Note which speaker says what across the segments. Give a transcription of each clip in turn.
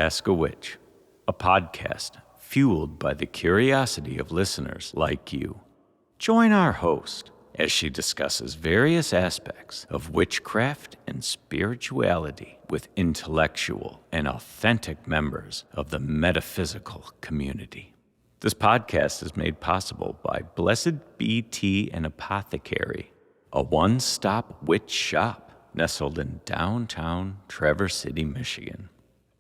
Speaker 1: Ask a Witch, a podcast fueled by the curiosity of listeners like you. Join our host as she discusses various aspects of witchcraft and spirituality with intellectual and authentic members of the metaphysical community. This podcast is made possible by Blessed Bee Tea and Apothecary, a one-stop witch shop nestled in downtown Traverse City, Michigan.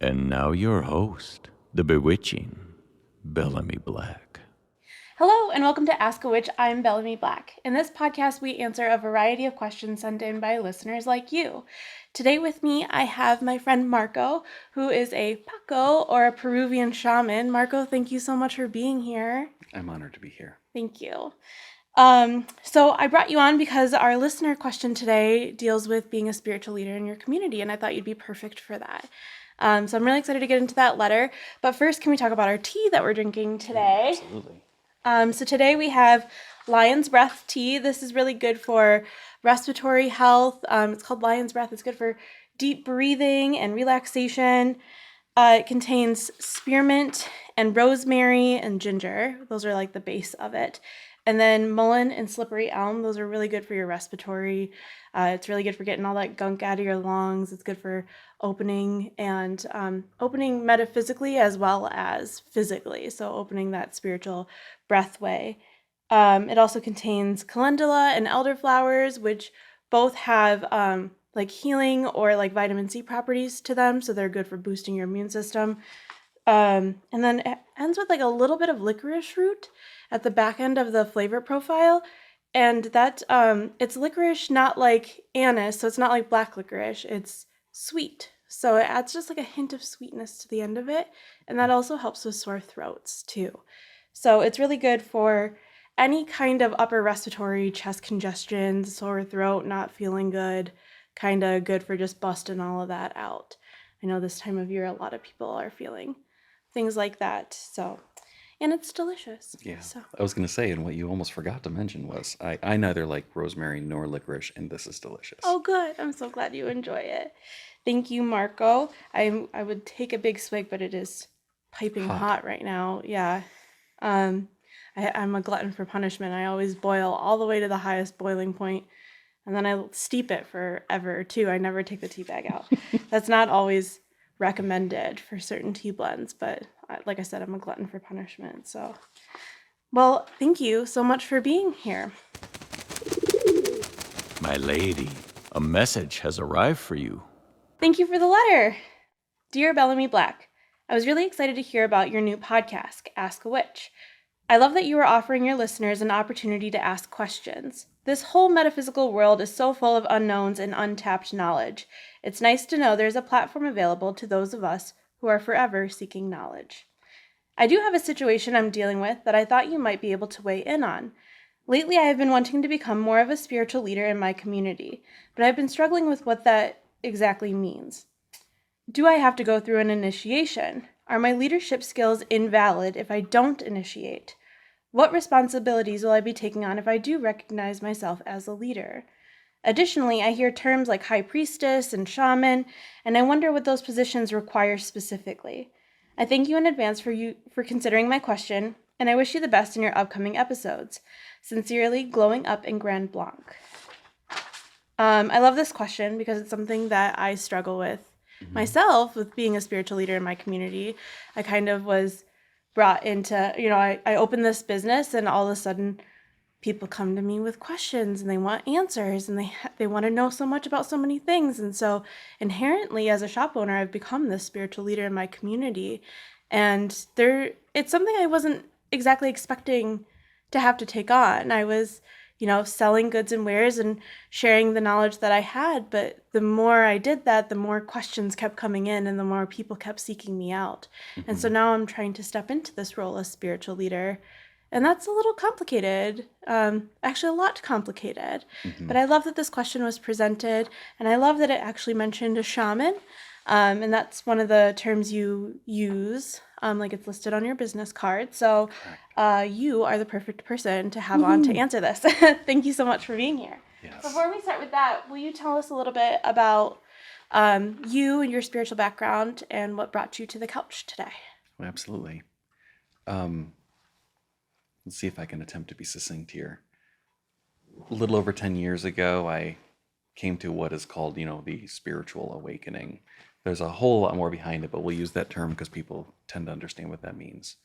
Speaker 1: And now your host, the bewitching Bellamy Black.
Speaker 2: Hello and welcome to Ask a Witch. I'm Bellamy Black. In this podcast, we answer a variety of questions sent in by listeners like you. Today with me, I have my friend Marco, who is a Paco or a Peruvian shaman. Marco, thank you so much for being here.
Speaker 3: I'm honored to be here.
Speaker 2: Thank you. So I brought you on because our listener question today deals with being a spiritual leader in your community, and I thought you'd be perfect for that. So I'm really excited to get into that letter. But first, can we talk about our tea that we're drinking today?
Speaker 3: Absolutely.
Speaker 2: So today we have Lion's Breath tea. This is really good for respiratory health. It's called Lion's Breath. It's good for deep breathing and relaxation. It contains spearmint and rosemary and ginger. Those are like the base of it. And then mullein and slippery elm. Those are really good for your respiratory. It's really good for getting all that gunk out of your lungs. It's good for opening metaphysically as well as physically. So opening that spiritual breath way. It also contains calendula and elderflowers, which both have like healing or like vitamin C properties to them. So they're good for boosting your immune system. And then it ends with like a little bit of licorice root at the back end of the flavor profile. And that it's licorice, not like anise. So it's not like black licorice. It's sweet. So it adds just like a hint of sweetness to the end of it. And that also helps with sore throats too. So it's really good for any kind of upper respiratory, chest congestion, sore throat, not feeling good, kind of good for just busting all of that out. I know this time of year, a lot of people are feeling things like that. So, and it's delicious.
Speaker 3: Yeah.
Speaker 2: So.
Speaker 3: I was going to say, and what you almost forgot to mention was I neither like rosemary nor licorice, and this is delicious.
Speaker 2: Oh, good. I'm so glad you enjoy it. Thank you, Marco. I would take a big swig, but it is piping hot right now. Yeah. I'm a glutton for punishment. I always boil all the way to the highest boiling point, and then I steep it forever too. I never take the tea bag out. That's not always recommended for certain tea blends, but like I said, I'm a glutton for punishment. So, well, thank you so much for being here.
Speaker 1: My lady, a message has arrived for you.
Speaker 2: Thank you for the letter. Dear Bellamy Black, I was really excited to hear about your new podcast, Ask a Witch. I love that you are offering your listeners an opportunity to ask questions. This whole metaphysical world is so full of unknowns and untapped knowledge. It's nice to know there's a platform available to those of us who are forever seeking knowledge. I do have a situation I'm dealing with that I thought you might be able to weigh in on. Lately, I have been wanting to become more of a spiritual leader in my community, but I've been struggling with what that exactly means. Do I have to go through an initiation? Are my leadership skills invalid if I don't initiate? What responsibilities will I be taking on if I do recognize myself as a leader? Additionally, I hear terms like high priestess and shaman, and I wonder what those positions require specifically. I thank you in advance for considering my question, and I wish you the best in your upcoming episodes. Sincerely, Glowing Up in Grand Blanc. I love this question because it's something that I struggle with myself, with being a spiritual leader in my community. I kind of was brought into, I opened this business and all of a sudden people come to me with questions and they want answers and they want to know so much about so many things. And so inherently as a shop owner, I've become this spiritual leader in my community. And it's something I wasn't exactly expecting to have to take on. I was, selling goods and wares and sharing the knowledge that I had. But the more I did that, the more questions kept coming in and the more people kept seeking me out. Mm-hmm. And so now I'm trying to step into this role as spiritual leader. And that's a little complicated, actually a lot complicated. Mm-hmm. But I love that this question was presented. And I love that it actually mentioned a shaman. And that's one of the terms you use, like it's listed on your business card. So you are the perfect person to have on to answer this. Thank you so much for being here.
Speaker 3: Yes.
Speaker 2: Before we start with that, will you tell us a little bit about you and your spiritual background and what brought you to the couch today.
Speaker 3: Well, absolutely. Let's see if I can attempt to be succinct here. A little over 10 years ago, I came to what is called, the spiritual awakening. There's a whole lot more behind it, but we'll use that term because people tend to understand what that means.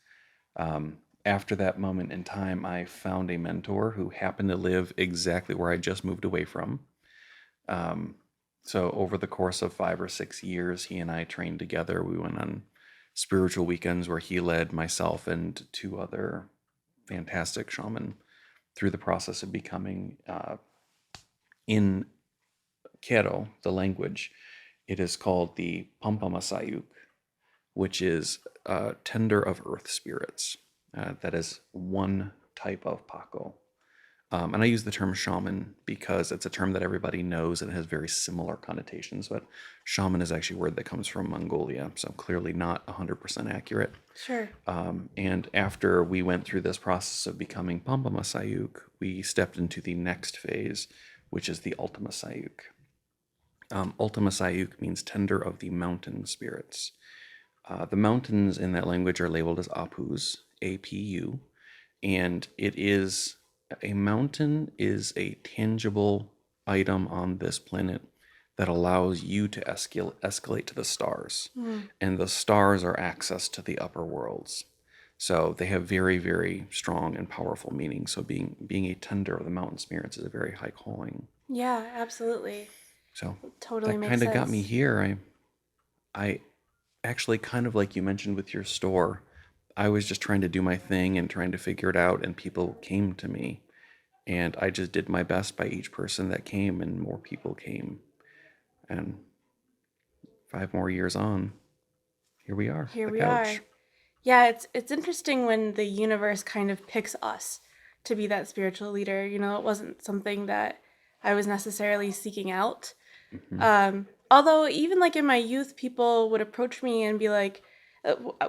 Speaker 3: After that moment in time, I found a mentor who happened to live exactly where I just moved away from. So over the course of 5 or 6 years, he and I trained together. We went on spiritual weekends where he led myself and 2 other fantastic shaman through the process of becoming, in Kero, the language, it is called the Pampamasayuk, which is tender of earth spirits. That is one type of Paco. And I use the term shaman because it's a term that everybody knows and has very similar connotations, but shaman is actually a word that comes from Mongolia, so clearly not 100% accurate.
Speaker 2: Sure.
Speaker 3: And after we went through this process of becoming Pampamasayuk, we stepped into the next phase, which is the Ultimasayuk. Ultimasayuk means tender of the mountain spirits. The mountains in that language are labeled as Apus, A-P-U, and a mountain is a tangible item on this planet that allows you to escalate to the stars. And the stars are access to the upper worlds. So they have very, very strong and powerful meaning. So being a tender of the mountain spirits is a very high calling.
Speaker 2: Yeah, absolutely.
Speaker 3: So
Speaker 2: Totally
Speaker 3: that
Speaker 2: makes
Speaker 3: kind of got
Speaker 2: sense.
Speaker 3: me here. I actually, kind of like you mentioned with your store, I was just trying to do my thing and trying to figure it out, and people came to me. And I just did my best by each person that came, and more people came. And 5 more years on, here we are,
Speaker 2: Here
Speaker 3: the
Speaker 2: we are.
Speaker 3: couch.
Speaker 2: Yeah, it's interesting when the universe kind of picks us to be that spiritual leader. It wasn't something that I was necessarily seeking out. Although even like in my youth, people would approach me and be like,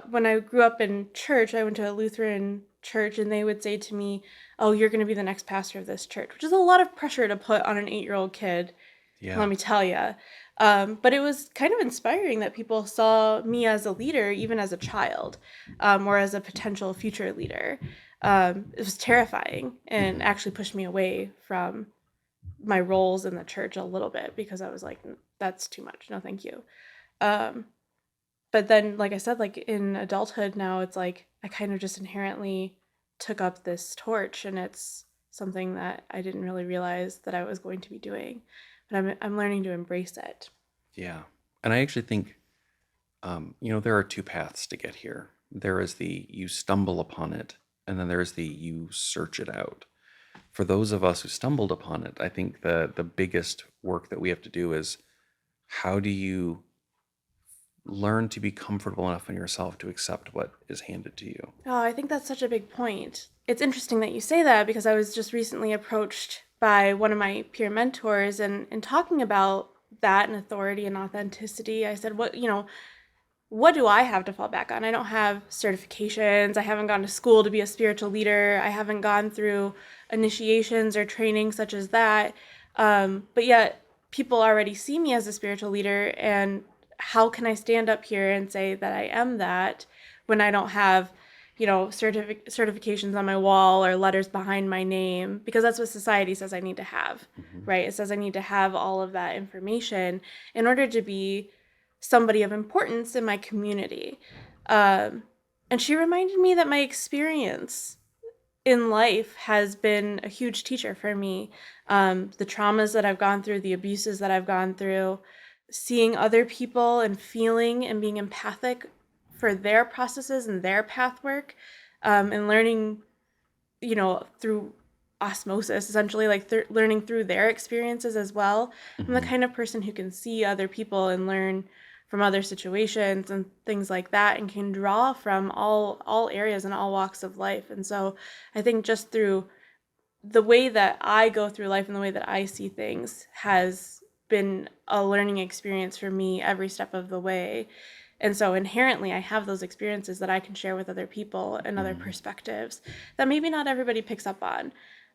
Speaker 2: when I grew up in church, I went to a Lutheran church, and they would say to me, "Oh, you're going to be the next pastor of this church," which is a lot of pressure to put on an 8-year-old kid.
Speaker 3: Yeah.
Speaker 2: Let me tell you. But it was kind of inspiring that people saw me as a leader, even as a child, or as a potential future leader. It was terrifying and actually pushed me away from my roles in the church a little bit because I was like, that's too much. No, thank you. But then, like I said, like in adulthood now, it's like I kind of just inherently took up this torch, and it's something that I didn't really realize that I was going to be doing. But I'm learning to embrace it.
Speaker 3: Yeah. And I actually think, there are 2 paths to get here. There is the you stumble upon it, and then there's the you search it out. For those of us who stumbled upon it, I think the biggest work that we have to do is, how do you learn to be comfortable enough in yourself to accept what is handed to you?
Speaker 2: Oh, I think that's such a big point. It's interesting that you say that because I was just recently approached by one of my peer mentors and talking about that and authority and authenticity. I said, what do I have to fall back on? I don't have certifications. I haven't gone to school to be a spiritual leader. I haven't gone through initiations or training such as that. But yet people already see me as a spiritual leader. And how can I stand up here and say that I am that when I don't have, certifications on my wall or letters behind my name? Because that's what society says I need to have, right? It says I need to have all of that information in order to be somebody of importance in my community. And she reminded me that my experience in life has been a huge teacher for me. The traumas that I've gone through, the abuses that I've gone through, seeing other people and feeling and being empathic for their processes and their path work, and learning, through osmosis, essentially, like learning through their experiences as well. I'm the kind of person who can see other people and learn from other situations and things like that, and can draw from all areas and all walks of life. And so I think just through the way that I go through life and the way that I see things has been a learning experience for me every step of the way. And so inherently, I have those experiences that I can share with other people and other perspectives that maybe not everybody picks up on.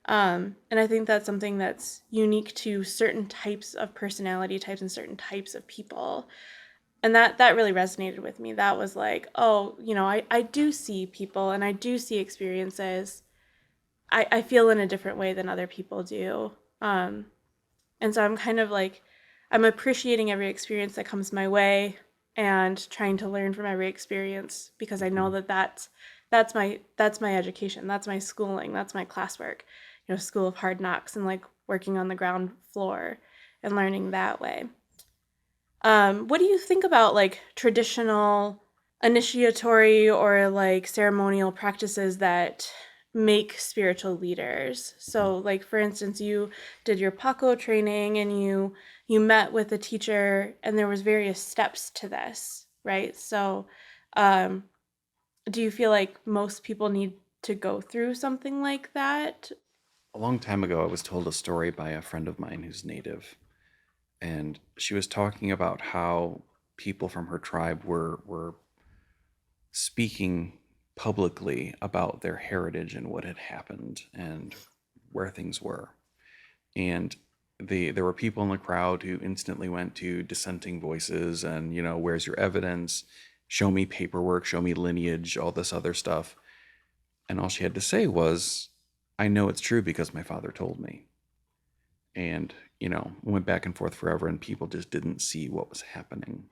Speaker 2: And I think that's something that's unique to certain types of personality types and certain types of people. And that really resonated with me. That was like, oh, I do see people and I do see experiences. I feel in a different way than other people do. And so I'm kind of like, I'm appreciating every experience that comes my way and trying to learn from every experience because I know that that's my education, that's my schooling, that's my classwork, school of hard knocks and like working on the ground floor and learning that way. What do you think about like traditional initiatory or like ceremonial practices that make spiritual leaders? So, like for instance, you did your Paco training and you met with a teacher, and there was various steps to this, right? So, um, do you feel like most people need to go through something like that?
Speaker 3: A long time ago, I was told a story by a friend of mine who's native, and she was talking about how people from her tribe were speaking publicly about their heritage and what had happened and where things were. And there were people in the crowd who instantly went to dissenting voices and, where's your evidence? Show me paperwork, show me lineage, all this other stuff. And all she had to say was, I know it's true because my father told me. And, went back and forth forever, and people just didn't see what was happening.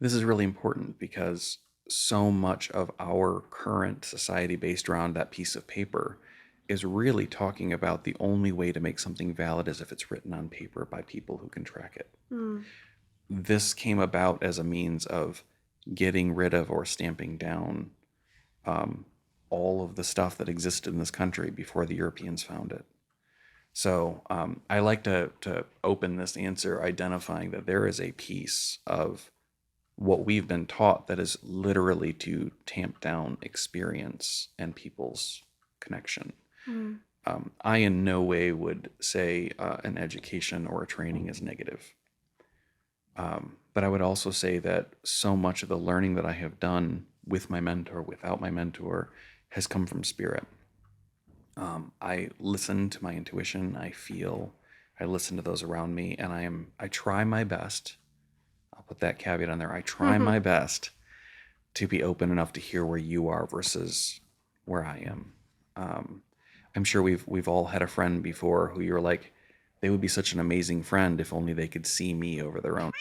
Speaker 3: This is really important because so much of our current society based around that piece of paper is really talking about the only way to make something valid is if it's written on paper by people who can track it. This came about as a means of getting rid of or stamping down all of the stuff that existed in this country before the Europeans found it. So I like to open this answer identifying that there is a piece of what we've been taught that is literally to tamp down experience and people's connection. I in no way would say an education or a training is negative. But I would also say that so much of the learning that I have done with my mentor, without my mentor, has come from spirit. I listen to my intuition. I listen to those around me, and I try my best. I'll put that caveat on there. I try my best to be open enough to hear where you are versus where I am. I'm sure we've all had a friend before who you're like, they would be such an amazing friend if only they could see me over their own.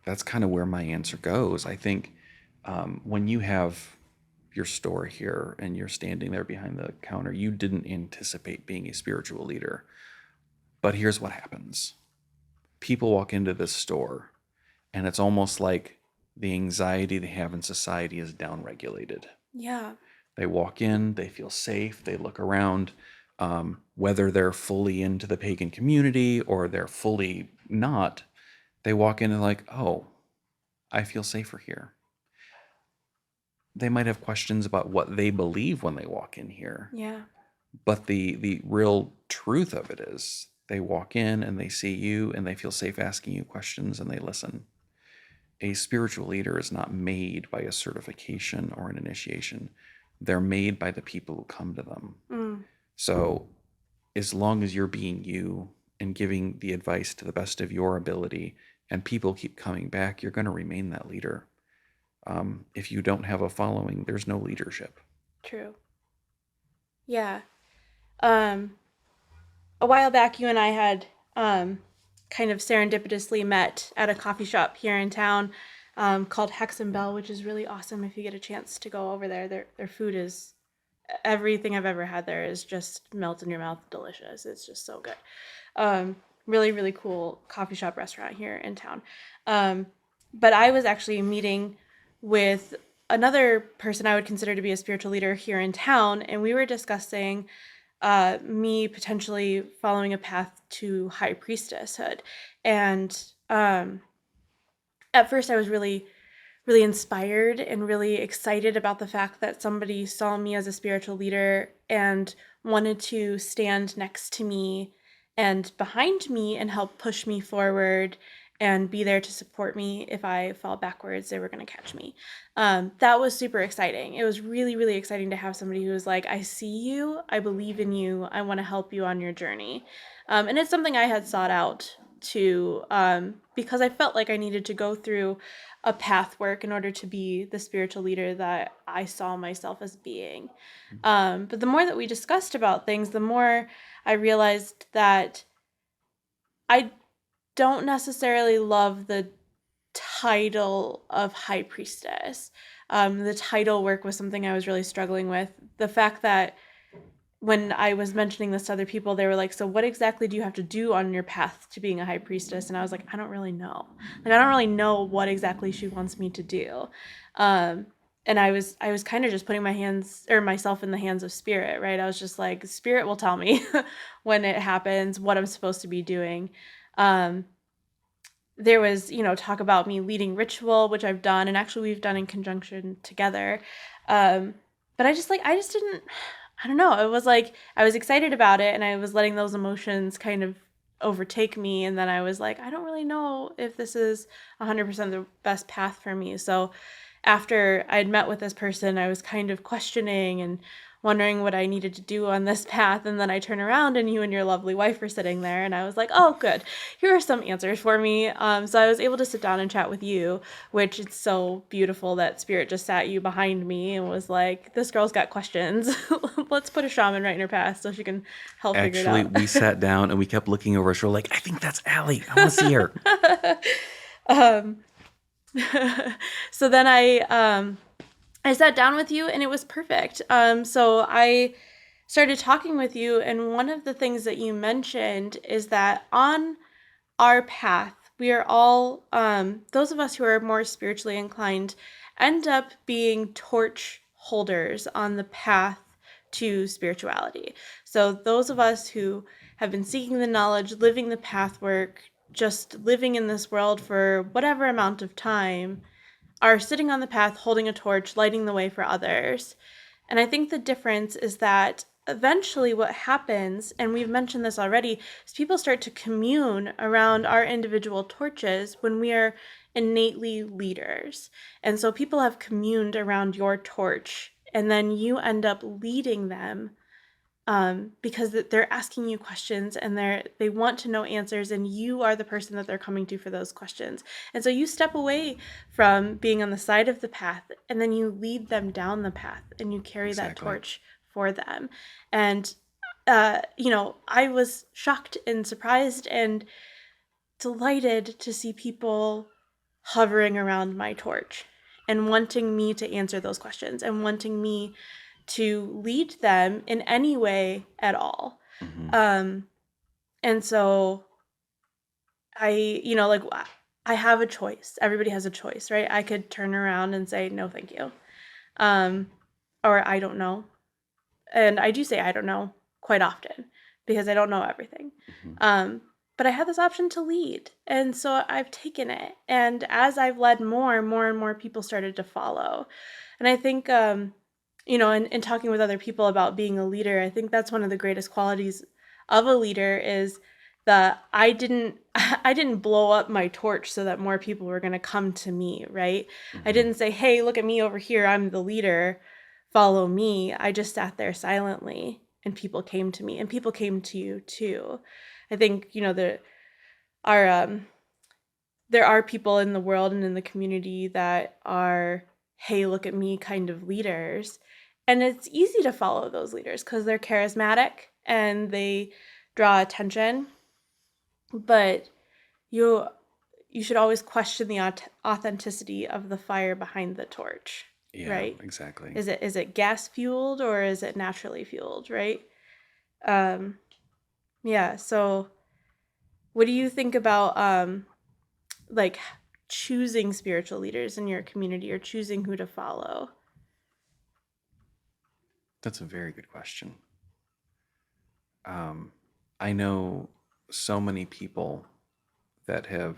Speaker 3: That's kind of where my answer goes. I think when you have your store here and you're standing there behind the counter, you didn't anticipate being a spiritual leader. But here's what happens. People walk into this store, and it's almost like the anxiety they have in society is downregulated.
Speaker 2: Yeah.
Speaker 3: They walk in, they feel safe, they look around, whether they're fully into the pagan community or they're fully not, they walk in and like, oh, I feel safer here. They might have questions about what they believe when they walk in here.
Speaker 2: Yeah.
Speaker 3: But the real truth of it is they walk in and they see you and they feel safe asking you questions and they listen. A spiritual leader is not made by a certification or an initiation. They're made by the people who come to them. So as long as you're being you and giving the advice to the best of your ability and people keep coming back, you're going to remain that leader. If you don't have a following, there's no leadership.
Speaker 2: True. Yeah. A while back, you and I had kind of serendipitously met at a coffee shop here in town called Hex and Bell, which is really awesome if you get a chance to go over there. Their food is everything I've ever had there is just melt in your mouth delicious. It's just so good. Really, really cool coffee shop restaurant here in town. But I was actually meeting with another person I would consider to be a spiritual leader here in town, and we were discussing me potentially following a path to high priestesshood. And at first I was really, really inspired and really excited about the fact that somebody saw me as a spiritual leader and wanted to stand next to me and behind me and help push me forward and be there to support me. If I fall backwards, they were going to catch me. That was super exciting. It was really, really exciting to have somebody who was like, I see you, I believe in you, I want to help you on your journey. And it's something I had sought out to, because I felt like I needed to go through a path work in order to be the spiritual leader that I saw myself as being. But the more that we discussed about things, the more I realized that I don't necessarily love the title of high priestess. The title work was something I was really struggling with. The fact that when I was mentioning this to other people, they were like, so what exactly do you have to do on your path to being a high priestess? And I was like, I don't really know. Like, I don't really know what exactly she wants me to do. And I was kind of just putting myself in the hands of spirit, right? I was just like, spirit will tell me when it happens, what I'm supposed to be doing. There was, talk about me leading ritual, which I've done, and actually we've done in conjunction together. But I just didn't, I don't know. It was like, I was excited about it and I was letting those emotions kind of overtake me. And then I was like, I don't really know if this is 100% the best path for me. So after I'd met with this person, I was kind of questioning and wondering what I needed to do on this path. And then I turn around and you and your lovely wife were sitting there. And I was like, oh, good. Here are some answers for me. So I was able to sit down and chat with you, which it's so beautiful that Spirit just sat you behind me and was like, this girl's got questions. Let's put a shaman right in her path so she can help figure it
Speaker 3: Actually,
Speaker 2: out.
Speaker 3: we sat down and we kept looking over our shoulder like, I think that's Allie. I want to see her.
Speaker 2: So then I sat down with you and it was perfect. So I started talking with you, and one of the things that you mentioned is that on our path, we are all, those of us who are more spiritually inclined, end up being torch holders on the path to spirituality. So those of us who have been seeking the knowledge, living the path work, just living in this world for whatever amount of time, are sitting on the path holding a torch, lighting the way for others. And I think the difference is that eventually what happens, and we've mentioned this already, is people start to commune around our individual torches when we are innately leaders. And so people have communed around your torch, and then you end up leading them, because they're asking you questions and they want to know answers, and you are the person that they're coming to for those questions. And so you step away from being on the side of the path, and then you lead them down the path and you carry that torch for them. And I was shocked and surprised and delighted to see people hovering around my torch and wanting me to answer those questions and wanting me to lead them in any way at all.
Speaker 3: Mm-hmm.
Speaker 2: And so I have a choice. Everybody has a choice, right? I could turn around and say, no, thank you. Or I don't know. And I do say I don't know quite often because I don't know everything.
Speaker 3: Mm-hmm.
Speaker 2: But I had this option to lead. And so I've taken it. And as I've led more and more people started to follow. And I think, in talking with other people about being a leader, I think that's one of the greatest qualities of a leader is that I didn't blow up my torch so that more people were going to come to me, right?
Speaker 3: Mm-hmm.
Speaker 2: I didn't say, hey, look at me over here, I'm the leader, follow me. I just sat there silently and people came to me, and people came to you too. I think, there are people in the world and in the community that are, hey, look at me kind of leaders. And it's easy to follow those leaders because they're charismatic and they draw attention. But you should always question the authenticity of the fire behind the torch,
Speaker 3: Yeah,
Speaker 2: right?
Speaker 3: exactly.
Speaker 2: Is it gas fueled or is it naturally fueled, right? Yeah. So, what do you think about like choosing spiritual leaders in your community or choosing who to follow?
Speaker 3: That's a very good question. I know so many people that have,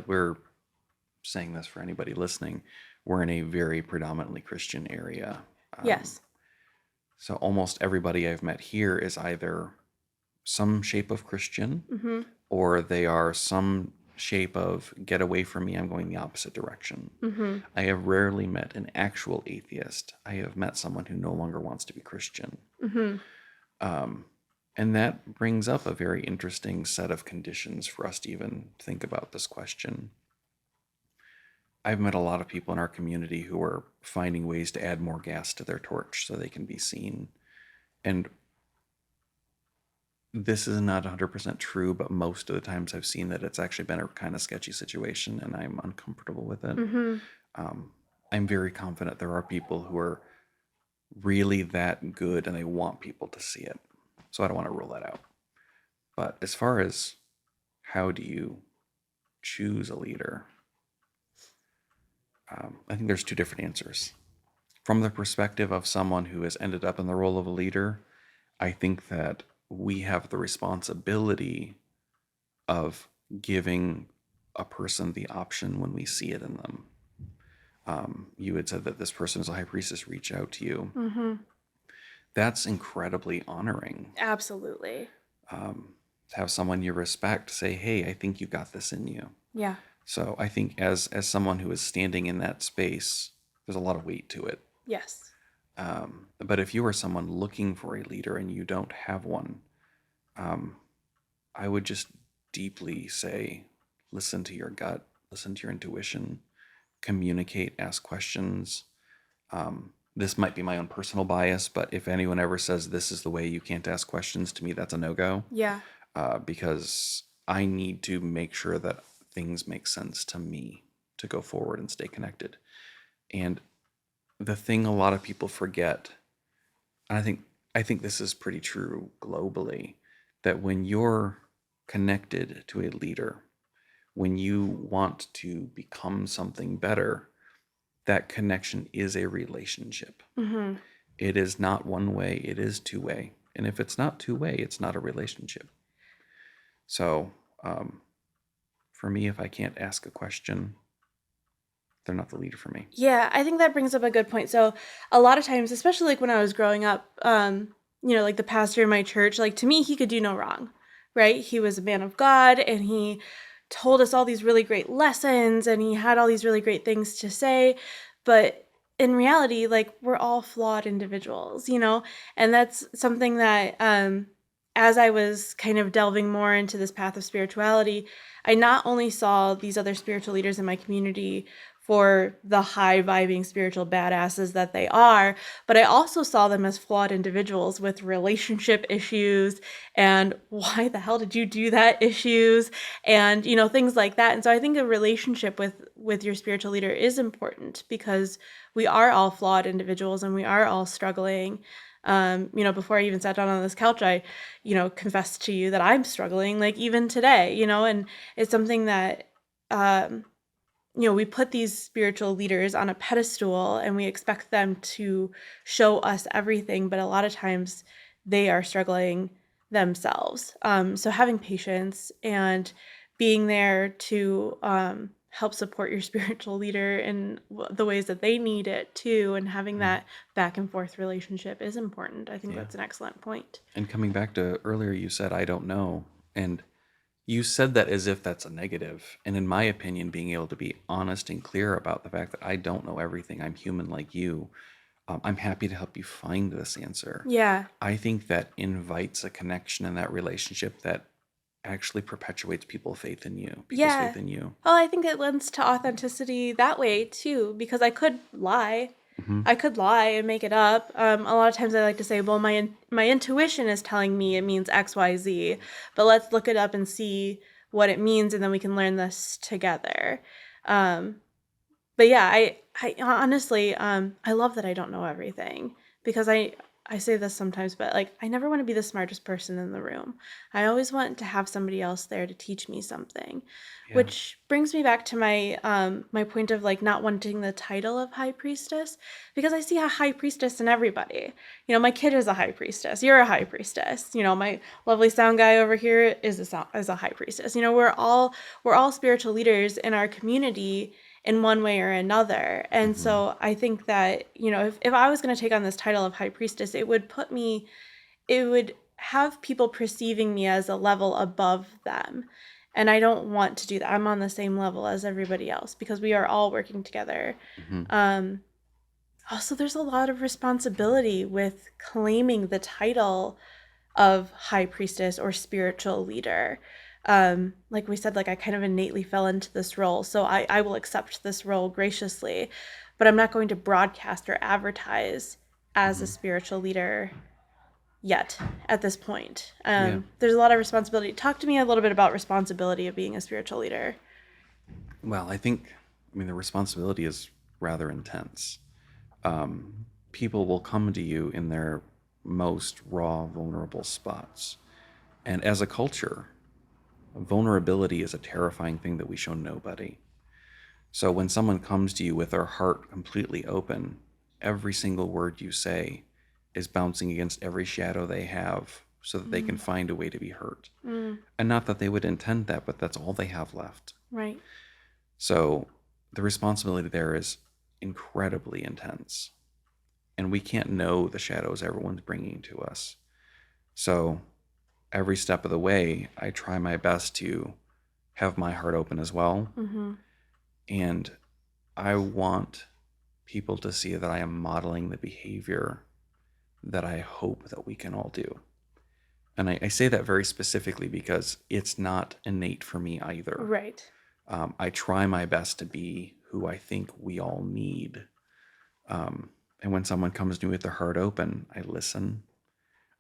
Speaker 3: we're saying this for anybody listening, we're in a very predominantly Christian area.
Speaker 2: Yes.
Speaker 3: So almost everybody I've met here is either some shape of Christian,
Speaker 2: Mm-hmm.
Speaker 3: or they are some shape of get away from me, I'm going the opposite direction.
Speaker 2: Mm-hmm.
Speaker 3: I have rarely met an actual atheist. I have met someone who no longer wants to be Christian.
Speaker 2: Mm-hmm.
Speaker 3: And that brings up a very interesting set of conditions for us to even think about this question. I've met a lot of people in our community who are finding ways to add more gas to their torch so they can be seen. And this is not 100% true, but most of the times I've seen that it's actually been a kind of sketchy situation, and I'm uncomfortable with it.
Speaker 2: Mm-hmm.
Speaker 3: I'm very confident there are people who are really that good and they want people to see it. So I don't want to rule that out. But as far as how do you choose a leader, I think there's two different answers. From the perspective of someone who has ended up in the role of a leader, I think that we have the responsibility of giving a person the option when we see it in them. You had said that this person is a high priestess, reach out to you.
Speaker 2: Mm-hmm.
Speaker 3: That's incredibly honoring.
Speaker 2: Absolutely.
Speaker 3: To have someone you respect say, hey, I think you got this in you.
Speaker 2: Yeah.
Speaker 3: So I think as someone who is standing in that space, there's a lot of weight to it.
Speaker 2: Yes.
Speaker 3: But if you are someone looking for a leader and you don't have one, I would just deeply say, listen to your gut, listen to your intuition, communicate, ask questions. This might be my own personal bias, but if anyone ever says this is the way you can't ask questions, to me, that's a no-go.
Speaker 2: Yeah.
Speaker 3: Because I need to make sure that things make sense to me to go forward and stay connected. And the thing a lot of people forget, and I think this is pretty true globally, that when you're connected to a leader, when you want to become something better, that connection is a relationship.
Speaker 2: Mm-hmm.
Speaker 3: It is not one way, it is two-way. And if it's not two-way, it's not a relationship. So for me, if I can't ask a question, they're not the leader for me.
Speaker 2: Yeah, I think that brings up a good point. So a lot of times, especially like when I was growing up, like the pastor in my church, like to me, he could do no wrong, right? He was a man of God and he told us all these really great lessons and he had all these really great things to say. But in reality, like we're all flawed individuals, and that's something that as I was kind of delving more into this path of spirituality, I not only saw these other spiritual leaders in my community for the high vibing spiritual badasses that they are, but I also saw them as flawed individuals with relationship issues and why the hell did you do that issues and things like that. And so I think a relationship with your spiritual leader is important because we are all flawed individuals and we are all struggling. Before I even sat down on this couch, I confessed to you that I'm struggling, like even today, and it's something that we put these spiritual leaders on a pedestal and we expect them to show us everything, but a lot of times they are struggling themselves. So having patience and being there to help support your spiritual leader in the ways that they need it too, and having that back and forth relationship is important. I think that's an excellent point.
Speaker 3: And coming back to earlier, you said, I don't know. And you said that as if that's a negative. And in my opinion, being able to be honest and clear about the fact that I don't know everything, I'm human like you, I'm happy to help you find this answer.
Speaker 2: Yeah.
Speaker 3: I think that invites a connection in that relationship that actually perpetuates people's faith in you. Faith in you.
Speaker 2: Well, I think it lends to authenticity that way too, because I could lie.
Speaker 3: Mm-hmm.
Speaker 2: I could lie and make it up. A lot of times I like to say, well, my intuition is telling me it means X, Y, Z, but let's look it up and see what it means, and then we can learn this together. But yeah, I honestly, I love that I don't know everything, because I say this sometimes, but like I never want to be the smartest person in the room. I always want to have somebody else there to teach me something, which brings me back to my my point of like not wanting the title of high priestess, because I see a high priestess in everybody. My kid is a high priestess. You're a high priestess. My lovely sound guy over here is a high priestess. We're all spiritual leaders in our community in one way or another. And so I think that, if I was going to take on this title of high priestess, it would have people perceiving me as a level above them. And I don't want to do that. I'm on the same level as everybody else because we are all working together. Also, there's a lot of responsibility with claiming the title of high priestess or spiritual leader. Like we said, like I kind of innately fell into this role, so I will accept this role graciously, but I'm not going to broadcast or advertise as a spiritual leader yet at this point. There's a lot of responsibility. Talk to me a little bit about responsibility of being a spiritual leader.
Speaker 3: Well, I mean, the responsibility is rather intense. People will come to you in their most raw, vulnerable spots. And as a culture, vulnerability is a terrifying thing that we show nobody. So when someone comes to you with their heart completely open, every single word you say is bouncing against every shadow they have so that they can find a way to be hurt. And not that they would intend that, but that's all they have left.
Speaker 2: Right.
Speaker 3: So the responsibility there is incredibly intense. And we can't know the shadows everyone's bringing to us. So every step of the way, I try my best to have my heart open as well. And I want people to see that I am modeling the behavior that I hope that we can all do. And I say that very specifically because it's not innate for me either.
Speaker 2: Right.
Speaker 3: I try my best to be who I think we all need. And when someone comes to me with their heart open, I listen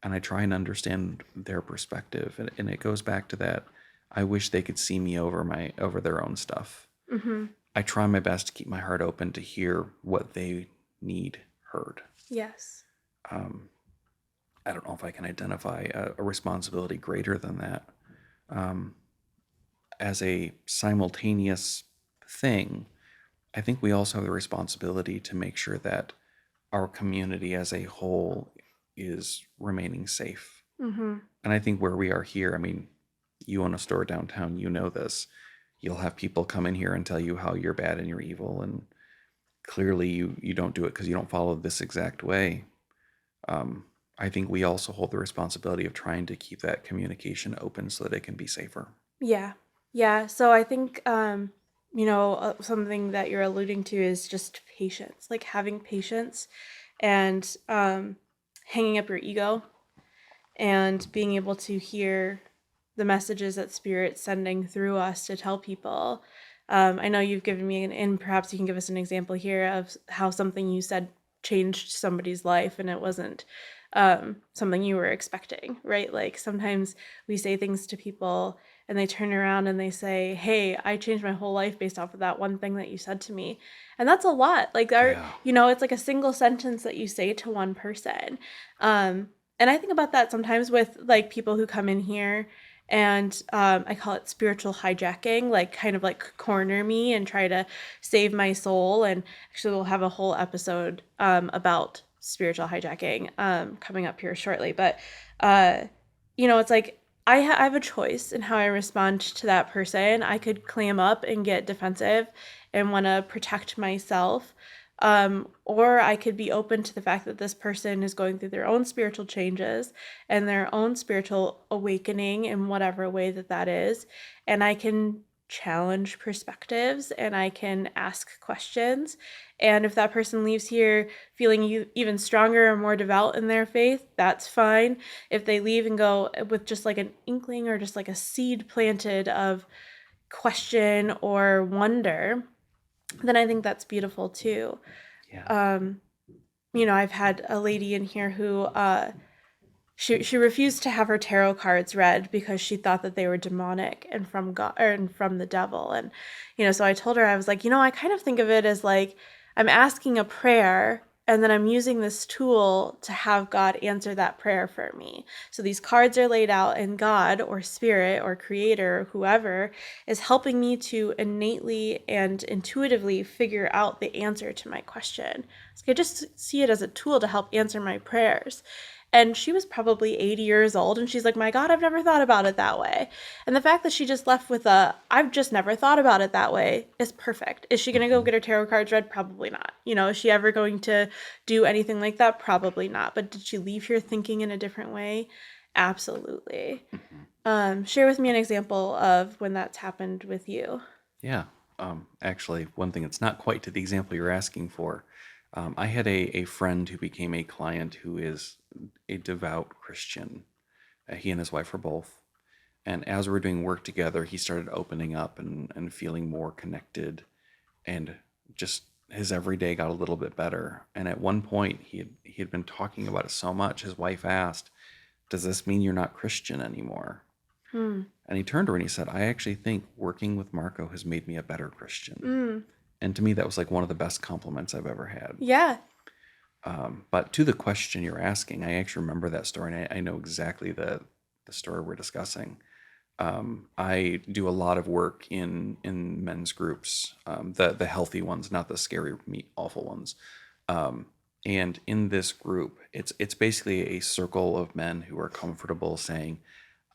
Speaker 3: and I try and understand their perspective. And it goes back to that. I wish they could see me over their own stuff. I try my best to keep my heart open to hear what they need heard.
Speaker 2: Yes.
Speaker 3: I don't know if I can identify a responsibility greater than that. As a simultaneous thing, I think we also have the responsibility to make sure that our community as a whole is remaining safe. And I think where we are here, I mean, you own a store downtown, you know this. You'll have people come in here and tell you how you're bad and you're evil, and clearly you don't do it because you don't follow this exact way. I think we also hold the responsibility of trying to keep that communication open so that it can be safer.
Speaker 2: Yeah. Yeah. So I think, something that you're alluding to is just patience, like having patience and hanging up your ego and being able to hear the messages that Spirit's sending through us to tell people. I know you've given me, and perhaps you can give us an example here of how something you said changed somebody's life and it wasn't something you were expecting, right? Like sometimes we say things to people and they turn around and they say, hey, I changed my whole life based off of that one thing that you said to me. And that's a lot. Like, it's like a single sentence that you say to one person. And I think about that sometimes with like people who come in here and I call it spiritual hijacking, like kind of like corner me and try to save my soul. And actually we'll have a whole episode about spiritual hijacking coming up here shortly. But, it's like I have a choice in how I respond to that person. I could clam up and get defensive and want to protect myself. Or I could be open to the fact that this person is going through their own spiritual changes and their own spiritual awakening in whatever way that is. And I can challenge perspectives and I can ask questions. And if that person leaves here feeling even stronger or more devout in their faith, that's fine. If they leave and go with just like an inkling or just like a seed planted of question or wonder, then I think that's beautiful too.
Speaker 3: Yeah.
Speaker 2: I've had a lady in here who she refused to have her tarot cards read because she thought that they were demonic and from God and from the devil. And so I told her, I was like, I kind of think of it as like I'm asking a prayer and then I'm using this tool to have God answer that prayer for me. So these cards are laid out and God or Spirit or Creator or whoever is helping me to innately and intuitively figure out the answer to my question. So I just see it as a tool to help answer my prayers. And she was probably 80 years old. And she's like, my God, I've never thought about it that way. And the fact that she just left with I've just never thought about it that way is perfect. Is she going to go get her tarot cards read? Probably not. Is she ever going to do anything like that? Probably not. But did she leave here thinking in a different way? Absolutely.
Speaker 3: Mm-hmm.
Speaker 2: Share with me an example of when that's happened with you.
Speaker 3: Yeah. Actually, one thing that's not quite to the example you're asking for. I had a friend who became a client who is a devout Christian. He and his wife are both. And as we were doing work together, he started opening up and feeling more connected. And just his everyday got a little bit better. And at one point, he had been talking about it so much, his wife asked, "Does this mean you're not Christian anymore?"
Speaker 2: Hmm.
Speaker 3: And he turned to her and he said, "I actually think working with Marco has made me a better Christian."
Speaker 2: Mm.
Speaker 3: And to me, that was like one of the best compliments I've ever had.
Speaker 2: Yeah.
Speaker 3: But to the question you're asking, I actually remember that story, and I know exactly the story we're discussing. I do a lot of work in men's groups, the healthy ones, not the scary, awful ones. And in this group, it's basically a circle of men who are comfortable saying,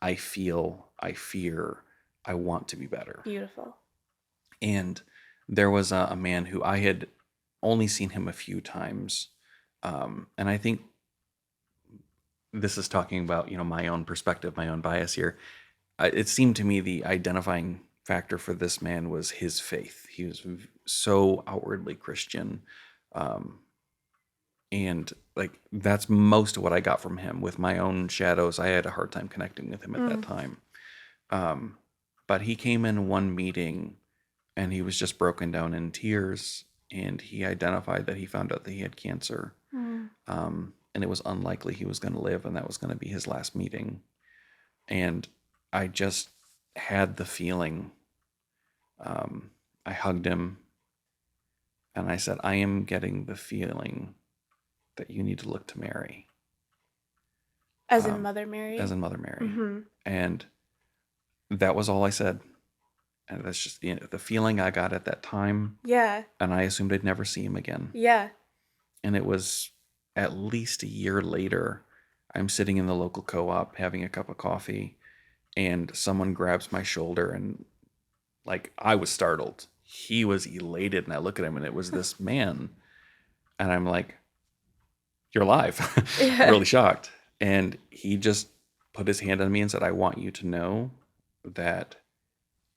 Speaker 3: "I feel, I fear, I want to be better."
Speaker 2: Beautiful.
Speaker 3: And there was a man who I had only seen him a few times, and I think this is talking about my own perspective, my own bias here. It seemed to me the identifying factor for this man was his faith. He was so outwardly Christian, um, and like that's most of what I got from him. With my own shadows, I had a hard time connecting with him at that time. Um, but he came in one meeting, and he was just broken down in tears, and he identified that he found out that he had cancer,
Speaker 2: Mm.
Speaker 3: and it was unlikely he was going to live, and that was going to be his last meeting. And I just had the feeling. I hugged him and I said, "I am getting the feeling that you need to look to Mary."
Speaker 2: As in Mother Mary?
Speaker 3: As in Mother Mary.
Speaker 2: Mm-hmm.
Speaker 3: And that was all I said. And that's just the feeling I got at that time.
Speaker 2: Yeah.
Speaker 3: And I assumed I'd never see him again.
Speaker 2: Yeah.
Speaker 3: And it was at least a year later, I'm sitting in the local co-op having a cup of coffee, and someone grabs my shoulder, and like I was startled. He was elated, and I look at him, and it was this man. And I'm like, "You're alive."
Speaker 2: Yeah.
Speaker 3: Really shocked. And he just put his hand on me and said, "I want you to know that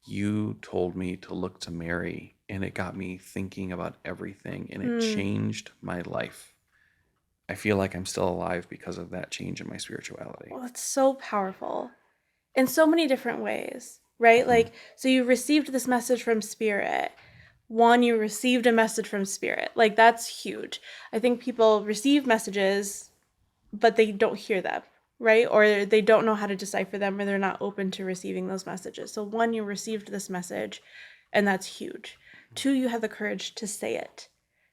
Speaker 3: you told me to look to Mary, and it got me thinking about everything, and it changed my life. I feel like I'm still alive because of that change in my spirituality."
Speaker 2: Well, it's so powerful in so many different ways, right?
Speaker 3: Mm-hmm.
Speaker 2: Like, so you received this message from Spirit. One, you received a message from Spirit. Like, that's huge. I think people receive messages, but they don't hear them, right? Or they don't know how to decipher them, or they're not open to receiving those messages. So one, you received this message, and that's huge. Two, you have the courage to say it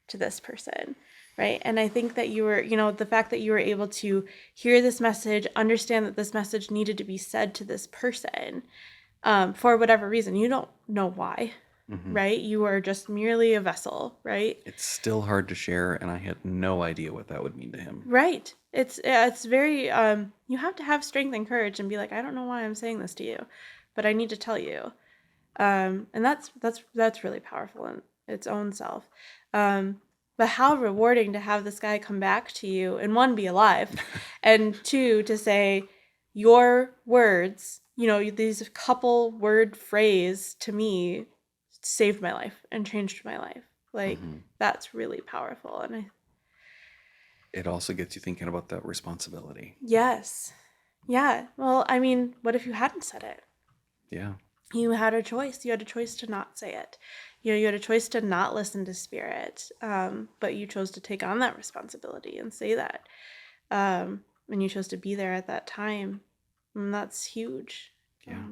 Speaker 2: to this person, right? And I think that you were, the fact that you were able to hear this message, understand that this message needed to be said to this person, for whatever reason, you don't know why, right? You are just merely a vessel, right?
Speaker 3: It's still hard to share, and I had no idea what that would mean to him.
Speaker 2: Right. It's very, you have to have strength and courage and be like, I don't know why I'm saying this to you, but I need to tell you. And that's really powerful in its own self. But how rewarding to have this guy come back to you and one, be alive, and two, to say your words, these couple word phrase to me saved my life and changed my life. Like, that's really powerful. And
Speaker 3: It also gets you thinking about that responsibility.
Speaker 2: yes. Yeah. Well, I mean, what if you hadn't said it?
Speaker 3: Yeah.
Speaker 2: You had a choice. You had a choice to not say it. You had a choice to not listen to Spirit, but you chose to take on that responsibility and say that. And you chose to be there at that time. And that's huge.
Speaker 3: Yeah.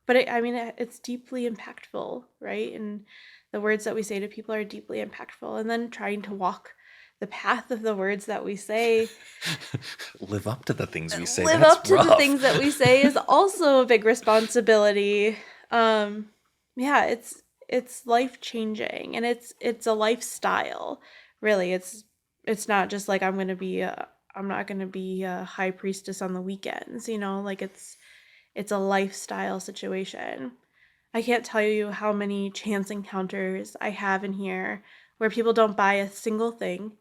Speaker 2: But it's deeply impactful, right? And the words that we say to people are deeply impactful. And then trying to walk the path of the words that we say.
Speaker 3: Live up to the things we say.
Speaker 2: Live
Speaker 3: That's
Speaker 2: up to
Speaker 3: rough.
Speaker 2: the things that we say is also a big responsibility. Yeah, it's life changing, and it's a lifestyle. Really, it's not just like I'm not gonna be a high priestess on the weekends. Like it's a lifestyle situation. I can't tell you how many chance encounters I have in here where people don't buy a single thing,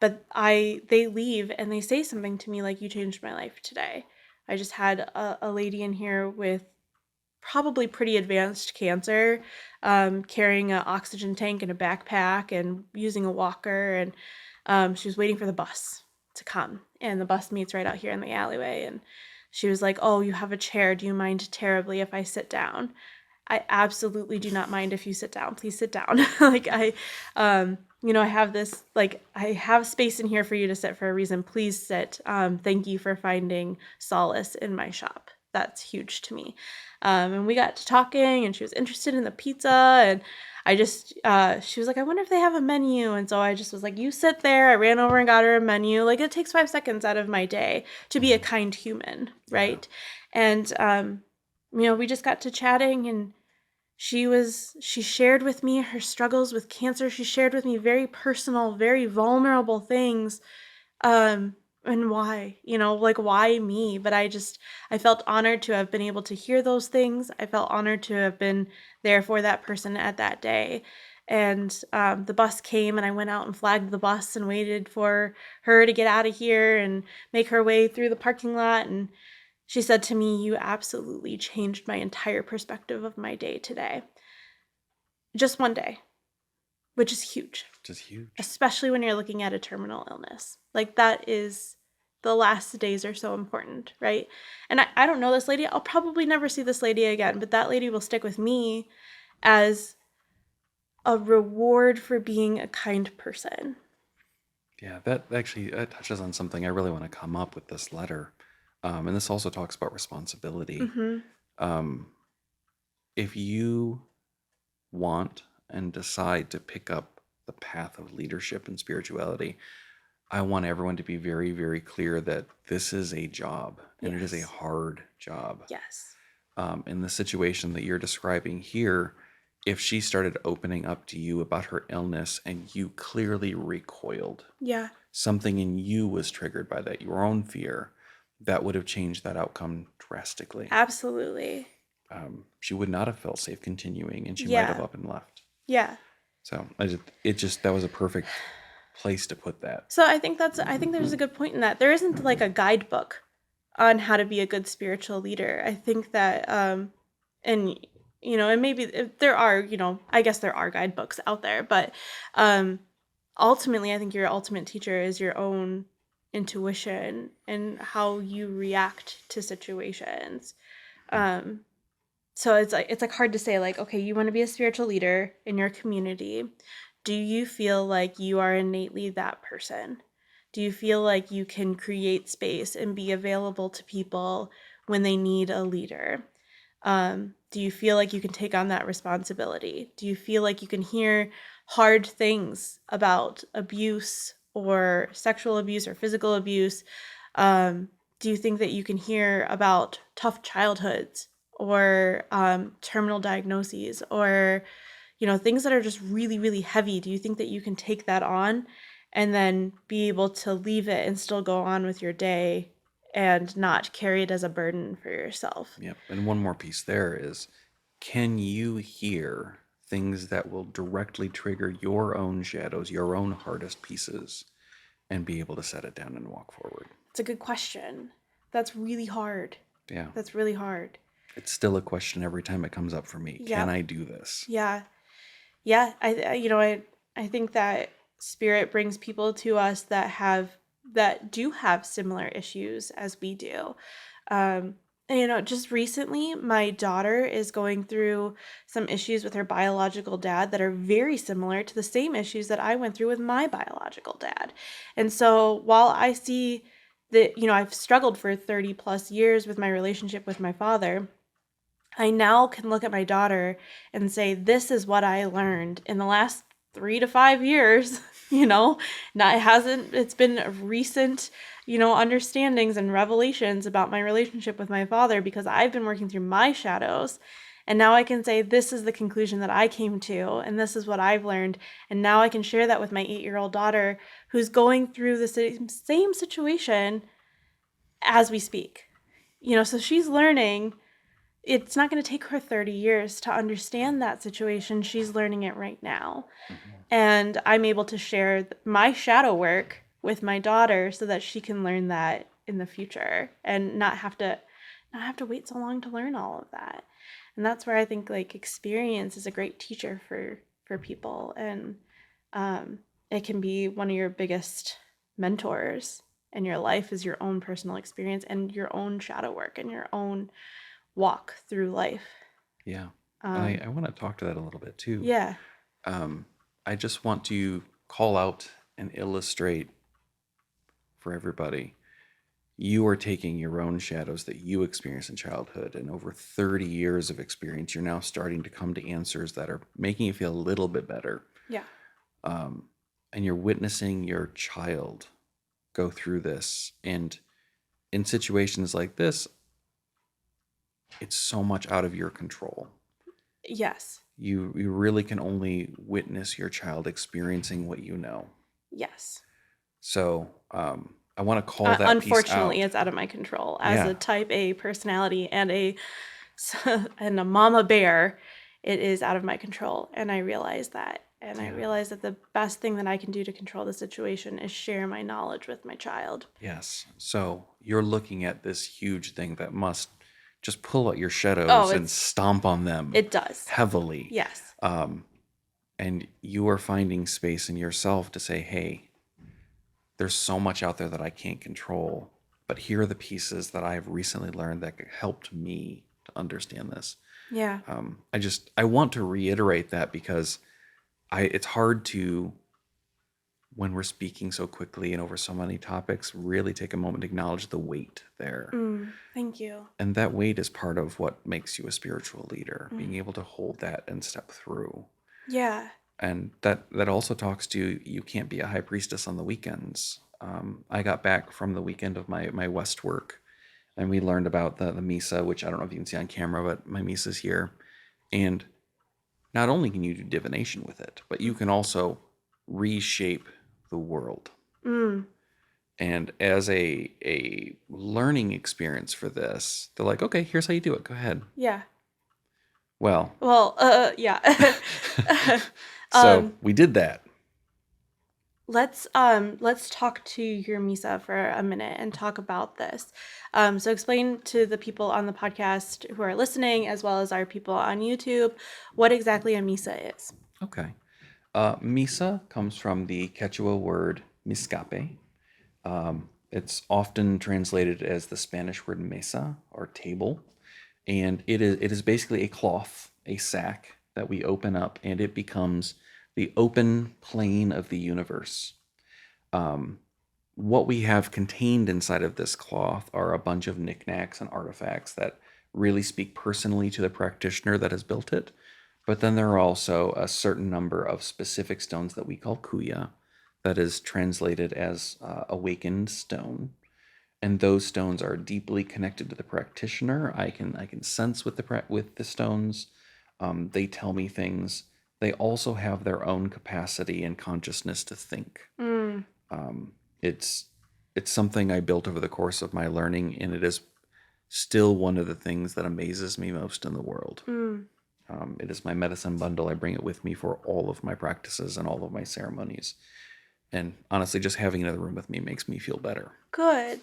Speaker 2: But they leave and they say something to me like, you changed my life today. I just had a lady in here with probably pretty advanced cancer, carrying an oxygen tank and a backpack and using a walker. And she was waiting for the bus to come. And the bus meets right out here in the alleyway. And she was like, oh, you have a chair. Do you mind terribly if I sit down? I absolutely do not mind if you sit down. Please sit down. I have this, I have space in here for you to sit for a reason. Please sit. Thank you for finding solace in my shop. That's huge to me. And we got to talking, and she was interested in the pizza, and she was like, I wonder if they have a menu. And so I just was like, you sit there. I ran over and got her a menu. Like, it takes 5 seconds out of my day to be a kind human, right? Yeah. And, we just got to chatting, and she shared with me her struggles with cancer. She shared with me very personal, very vulnerable things. And why, why me? But I felt honored to have been able to hear those things. I felt honored to have been there for that person at that day. And the bus came, and I went out and flagged the bus and waited for her to get out of here and make her way through the parking lot. And she said to me, you absolutely changed my entire perspective of my day today. Just one day, which is huge.
Speaker 3: Just huge.
Speaker 2: Especially when you're looking at a terminal illness. Like, that is, the last days are so important, right? And I don't know this lady. I'll probably never see this lady again, but that lady will stick with me as a reward for being a kind person.
Speaker 3: Yeah, that actually touches on something I really want to come up with this letter. And this also talks about responsibility.
Speaker 2: Mm-hmm.
Speaker 3: If you want and decide to pick up the path of leadership and spirituality, I want everyone to be very, very clear that this is a job, and It is a hard job.
Speaker 2: Yes.
Speaker 3: In the situation that you're describing here, if she started opening up to you about her illness and you clearly recoiled, something in you was triggered by that, your own fear, that would have changed that outcome drastically.
Speaker 2: Absolutely.
Speaker 3: She would not have felt safe continuing, and she might have up and left.
Speaker 2: Yeah.
Speaker 3: So that was a perfect place to put that.
Speaker 2: So I think there's a good point in that. There isn't like a guidebook on how to be a good spiritual leader. I think that, and maybe there are, I guess there are guidebooks out there, but ultimately I think your ultimate teacher is your own intuition and how you react to situations. So it's like hard to say, like, okay, you want to be a spiritual leader in your community. Do you feel like you are innately that person? Do you feel like you can create space and be available to people when they need a leader? Do you feel like you can take on that responsibility? Do you feel like you can hear hard things about abuse or sexual abuse or physical abuse? Do you think that you can hear about tough childhoods or terminal diagnoses or things that are just really, really heavy? Do you think that you can take that on and then be able to leave it and still go on with your day and not carry it as a burden for yourself?
Speaker 3: Yep. And one more piece there is, can you hear things that will directly trigger your own shadows, your own hardest pieces, and be able to set it down and walk forward?
Speaker 2: It's a good question. That's really hard.
Speaker 3: Yeah.
Speaker 2: That's really hard.
Speaker 3: It's still a question every time it comes up for me.
Speaker 2: Yep.
Speaker 3: Can I do this?
Speaker 2: Yeah. Yeah. I think that spirit brings people to us that do have similar issues as we do. Just recently, my daughter is going through some issues with her biological dad that are very similar to the same issues that I went through with my biological dad. And so while I see that, I've struggled for 30 plus years with my relationship with my father, I now can look at my daughter and say, this is what I learned in the last 3 to 5 years, it's been recent, understandings and revelations about my relationship with my father because I've been working through my shadows. And now I can say, this is the conclusion that I came to, and this is what I've learned. And now I can share that with my 8-year-old daughter who's going through the same situation as we speak. So she's learning. It's not going to take her 30 years to understand that situation. She's learning it right now. Mm-hmm. And I'm able to share my shadow work with my daughter so that she can learn that in the future and not have to wait so long to learn all of that. And that's where I think like experience is a great teacher for people, and it can be one of your biggest mentors in your life is your own personal experience and your own shadow work and your own walk through life.
Speaker 3: Yeah. And I want to talk to that a little bit too.
Speaker 2: Yeah.
Speaker 3: I just want to call out and illustrate for everybody. You are taking your own shadows that you experienced in childhood, and over 30 years of experience, you're now starting to come to answers that are making you feel a little bit better.
Speaker 2: Yeah.
Speaker 3: And you're witnessing your child go through this. And in situations like this, it's so much out of your control.
Speaker 2: Yes.
Speaker 3: You really can only witness your child experiencing what you know.
Speaker 2: Yes.
Speaker 3: So I want to call that
Speaker 2: unfortunately,
Speaker 3: piece out.
Speaker 2: it's out of my control as
Speaker 3: Yeah.
Speaker 2: a type A personality and a mama bear. It is out of my control, and I realize that. And I realize that the best thing that I can do to control the situation is share my knowledge with my child.
Speaker 3: Yes. So you're looking at this huge thing that must just pull out your shadows and stomp on them.
Speaker 2: It does.
Speaker 3: Heavily.
Speaker 2: Yes.
Speaker 3: And you are finding space in yourself to say, hey, there's so much out there that I can't control, but here are the pieces that I've recently learned that helped me to understand this.
Speaker 2: Yeah.
Speaker 3: I want to reiterate that because it's hard to, when we're speaking so quickly and over so many topics, really take a moment to acknowledge the weight there.
Speaker 2: Thank you.
Speaker 3: And that weight is part of what makes you a spiritual leader, being able to hold that and step through.
Speaker 2: Yeah.
Speaker 3: And that also talks to, you can't be a high priestess on the weekends. I got back from the weekend of my West work, and we learned about the Misa, which I don't know if you can see on camera, but my Misa's here. And not only can you do divination with it, but you can also reshape the world. And as a learning experience for this, they're like, okay, here's how you do it. Go ahead.
Speaker 2: Yeah.
Speaker 3: Well,
Speaker 2: yeah.
Speaker 3: so we did that.
Speaker 2: Let's talk to your Misa for a minute and talk about this. So explain to the people on the podcast who are listening, as well as our people on YouTube, what exactly a Misa is.
Speaker 3: Okay. Misa comes from the Quechua word miscape. It's often translated as the Spanish word mesa, or table. And it is basically a cloth, a sack that we open up, and it becomes the open plane of the universe. What we have contained inside of this cloth are a bunch of knickknacks and artifacts that really speak personally to the practitioner that has built it. But then there are also a certain number of specific stones that we call kuya, that is translated as awakened stone. And those stones are deeply connected to the practitioner. I can sense with the stones. They tell me things. They also have their own capacity and consciousness to think. It's something I built over the course of my learning, and it is still one of the things that amazes me most in the world. It is my medicine bundle. I bring it with me for all of my practices and all of my ceremonies. And honestly, just having it in the room with me makes me feel better.
Speaker 2: Good.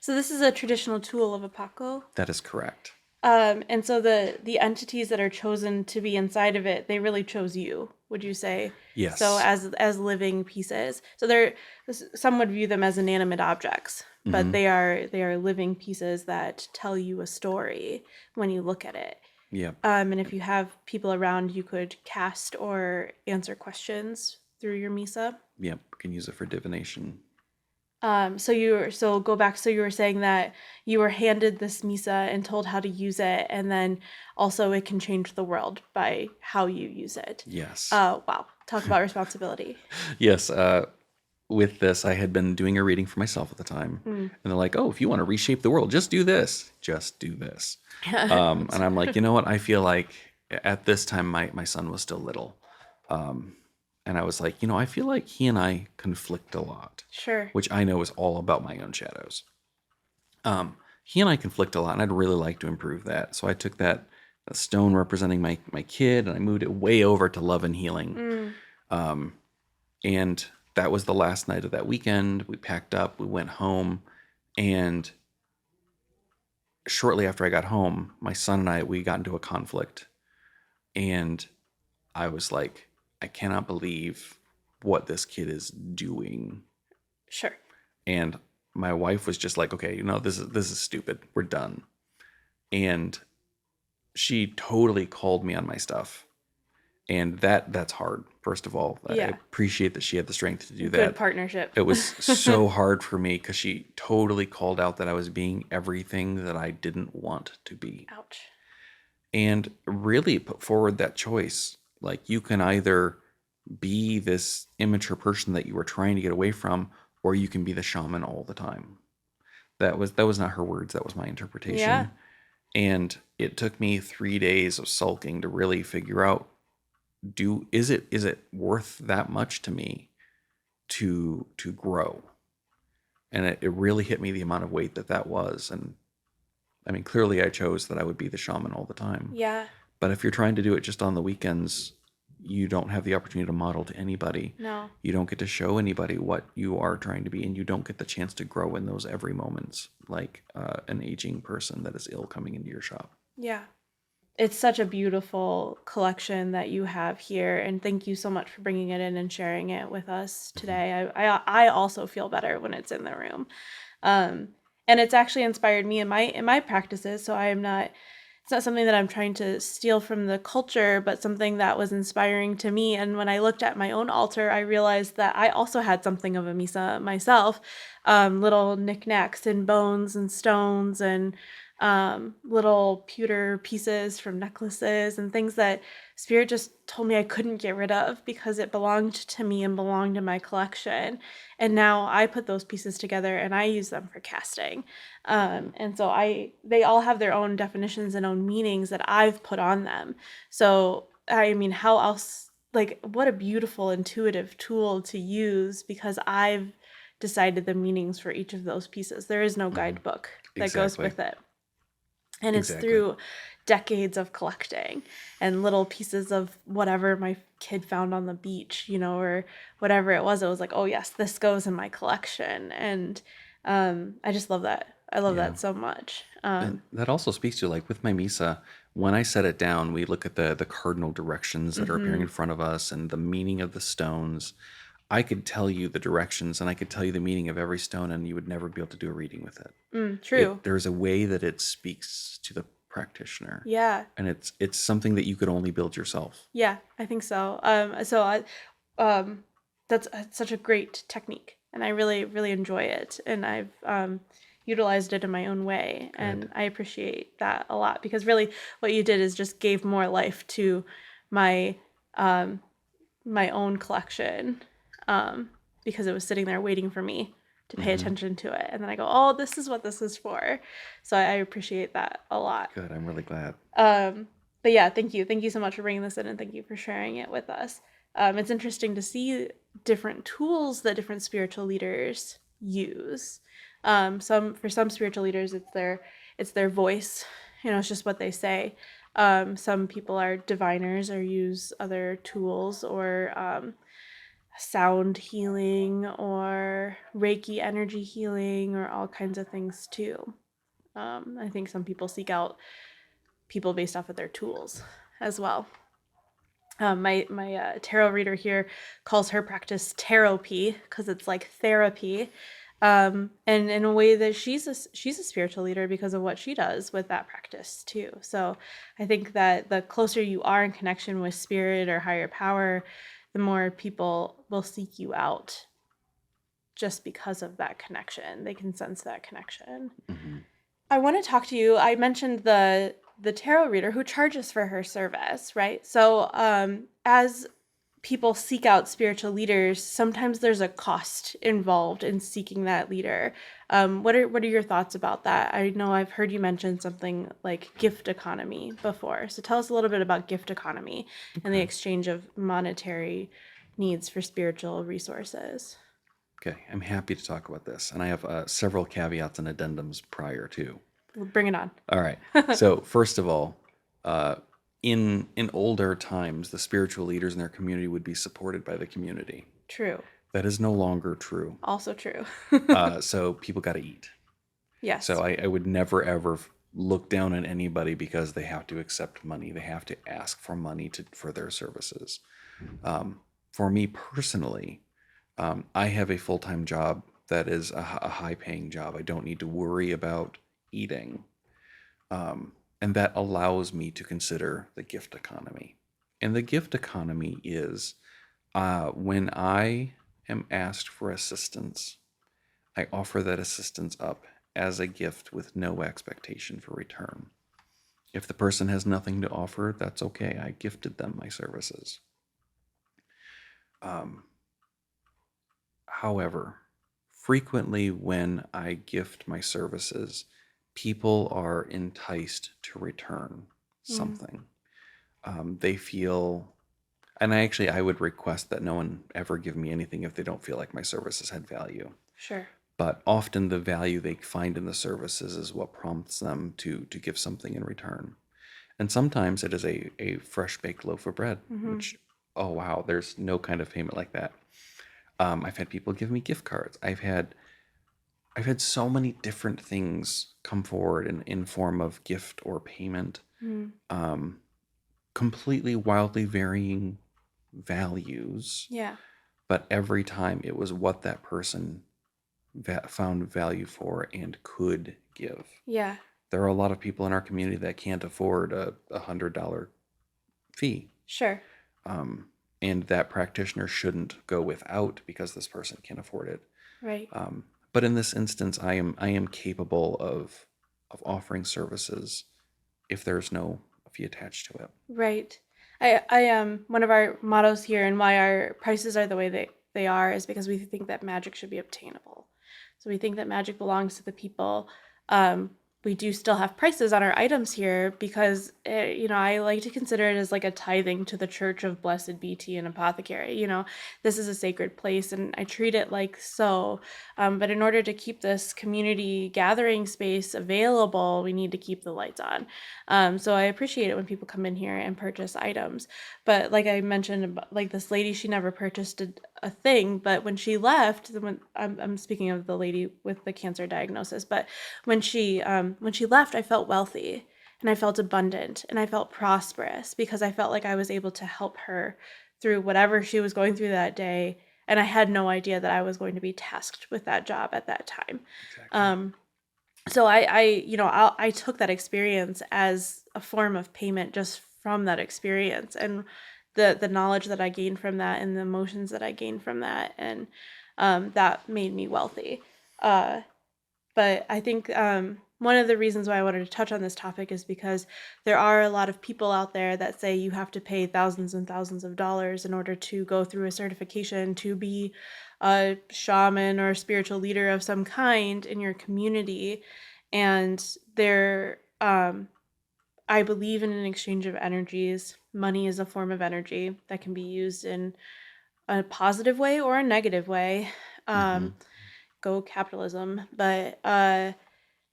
Speaker 2: So this is a traditional tool of Apaco?
Speaker 3: That is correct.
Speaker 2: And so the entities that are chosen to be inside of it, they really chose you, would you say?
Speaker 3: Yes.
Speaker 2: So as living pieces. So some would view them as inanimate objects, but they are living pieces that tell you a story when you look at it.
Speaker 3: Yep.
Speaker 2: And if you have people around, you could cast or answer questions through your Misa.
Speaker 3: Yep. Can use it for divination.
Speaker 2: So you were saying that you were handed this Misa and told how to use it, and then also it can change the world by how you use it.
Speaker 3: Yes.
Speaker 2: Wow. Talk about responsibility.
Speaker 3: Yes. With this, I had been doing a reading for myself at the time. And they're like, oh, if you want to reshape the world, just do this. Just do this. And I'm like, you know what? I feel like at this time, my son was still little. And I was like, I feel like he and I conflict a lot.
Speaker 2: Sure.
Speaker 3: Which I know is all about my own shadows. He and I conflict a lot, and I'd really like to improve that. So I took that stone representing my kid, and I moved it way over to love and healing. And that was the last night of that weekend. We packed up, we went home, and shortly after I got home, my son and we got into a conflict. And I was like, I cannot believe what this kid is doing.
Speaker 2: Sure.
Speaker 3: And my wife was just like, okay, this is stupid. We're done. And she totally called me on my stuff. And that's hard, first of all. I
Speaker 2: Yeah.
Speaker 3: appreciate that she had the strength to do that.
Speaker 2: Good partnership.
Speaker 3: It was so hard for me because she totally called out that I was being everything that I didn't want to be.
Speaker 2: Ouch.
Speaker 3: And really put forward that choice. Like, you can either be this immature person that you were trying to get away from, or you can be the shaman all the time. That was not her words. That was my interpretation.
Speaker 2: Yeah.
Speaker 3: And it took me 3 days of sulking to really figure out, is it worth that much to me to grow? And it really hit me, the amount of weight that was. And I mean, clearly I chose that I would be the shaman all the time.
Speaker 2: Yeah.
Speaker 3: But if you're trying to do it just on the weekends, you don't have the opportunity to model to anybody.
Speaker 2: No.
Speaker 3: You don't get to show anybody what you are trying to be, and you don't get the chance to grow in those every moments, like an aging person that is ill coming into your shop.
Speaker 2: Yeah. It's such a beautiful collection that you have here, and thank you so much for bringing it in and sharing it with us today. I also feel better when it's in the room, and it's actually inspired me in my practices. So it's not something that I'm trying to steal from the culture, but something that was inspiring to me. And when I looked at my own altar, I realized that I also had something of a misa myself, little knickknacks and bones and stones and little pewter pieces from necklaces and things that Spirit just told me I couldn't get rid of because it belonged to me and belonged to my collection. And now I put those pieces together and I use them for casting. And so they all have their own definitions and own meanings that I've put on them. So, I mean, how else, like, what a beautiful intuitive tool to use, because I've decided the meanings for each of those pieces. There is no guidebook that goes with it. And it's through decades of collecting and little pieces of whatever my kid found on the beach, or whatever it was. It was like, oh yes, this goes in my collection. And I just love that. I love that so much.
Speaker 3: And that also speaks to, like, with my misa, when I set it down, we look at the cardinal directions that are appearing in front of us and the meaning of the stones. I could tell you the directions and I could tell you the meaning of every stone, and you would never be able to do a reading with it.
Speaker 2: True.
Speaker 3: There's a way that it speaks to the practitioner.
Speaker 2: Yeah.
Speaker 3: And it's something that you could only build yourself.
Speaker 2: Yeah, I think so. That's such a great technique, and I really, really enjoy it. And I've utilized it in my own way, and I appreciate that a lot, because really what you did is just gave more life to my my own collection, because it was sitting there waiting for me to pay attention to it. And then I go, oh, this is what this is for. So I appreciate that a lot.
Speaker 3: Good. I'm really glad.
Speaker 2: But yeah, thank you. Thank you so much for bringing this in, and thank you for sharing it with us. It's interesting to see different tools that different spiritual leaders use. For some spiritual leaders, it's their voice. It's just what they say. Some people are diviners or use other tools, or sound healing or Reiki energy healing, or all kinds of things too. I think some people seek out people based off of their tools as well. My tarot reader here calls her practice tarot-py because it's like therapy, and in a way that she's a spiritual leader because of what she does with that practice too. So I think that the closer you are in connection with spirit or higher power, the more people will seek you out just because of that connection. They can sense that connection. I want to talk to you. I mentioned the tarot reader who charges for her service, right? So as people seek out spiritual leaders, sometimes there's a cost involved in seeking that leader. What are your thoughts about that? I know I've heard you mention something like gift economy before. So tell us a little bit about gift economy and the exchange of monetary needs for spiritual resources.
Speaker 3: Okay, I'm happy to talk about this. And I have several caveats and addendums prior to.
Speaker 2: Bring it on.
Speaker 3: All right. So first of all, in older times, the spiritual leaders in their community would be supported by the community.
Speaker 2: True.
Speaker 3: That is no longer true.
Speaker 2: Also true.
Speaker 3: So people got to eat.
Speaker 2: Yes.
Speaker 3: So I would never, ever look down on anybody because they have to accept money. They have to ask for money for their services. For me personally, I have a full-time job that is a high-paying job. I don't need to worry about eating. And that allows me to consider the gift economy. And the gift economy is when I am asked for assistance, I offer that assistance up as a gift with no expectation for return. If the person has nothing to offer, that's okay. I gifted them my services. However, frequently when I gift my services, people are enticed to return something. They feel, and I would request that no one ever give me anything if they don't feel like my services had value.
Speaker 2: Sure.
Speaker 3: But often the value they find in the services is what prompts them to give something in return. And sometimes it is a fresh baked loaf of bread, which, oh wow, there's no kind of payment like that. I've had people give me gift cards. I've had so many different things come forward in form of gift or payment, completely wildly varying values.
Speaker 2: Yeah.
Speaker 3: But every time it was what that person found value for and could give.
Speaker 2: Yeah.
Speaker 3: There are a lot of people in our community that can't afford a $100 fee.
Speaker 2: Sure.
Speaker 3: And that practitioner shouldn't go without because this person can't afford it.
Speaker 2: Right.
Speaker 3: But in this instance, I am capable of offering services if there's no fee attached to it.
Speaker 2: Right. I one of our mottos here and why our prices are the way they are is because we think that magic should be obtainable. So we think that magic belongs to the people. We do still have prices on our items here because, I like to consider it as like a tithing to the Church of Blessed BT and Apothecary. This is a sacred place and I treat it like so. But in order to keep this community gathering space available, we need to keep the lights on. So I appreciate it when people come in here and purchase items. But like I mentioned, like this lady, she never purchased a thing, but when she left, I'm speaking of the lady with the cancer diagnosis, but when she left, I felt wealthy and I felt abundant and I felt prosperous because I felt like I was able to help her through whatever she was going through that day. And I had no idea that I was going to be tasked with that job at that time.
Speaker 3: Exactly.
Speaker 2: So I took that experience as a form of payment just from that experience and the knowledge that I gained from that and the emotions that I gained from that. And that made me wealthy. But I think one of the reasons why I wanted to touch on this topic is because there are a lot of people out there that say you have to pay thousands and thousands of dollars in order to go through a certification to be a shaman or a spiritual leader of some kind in your community. And I believe in an exchange of energies. Money is a form of energy that can be used in a positive way or a negative way. Go capitalism. But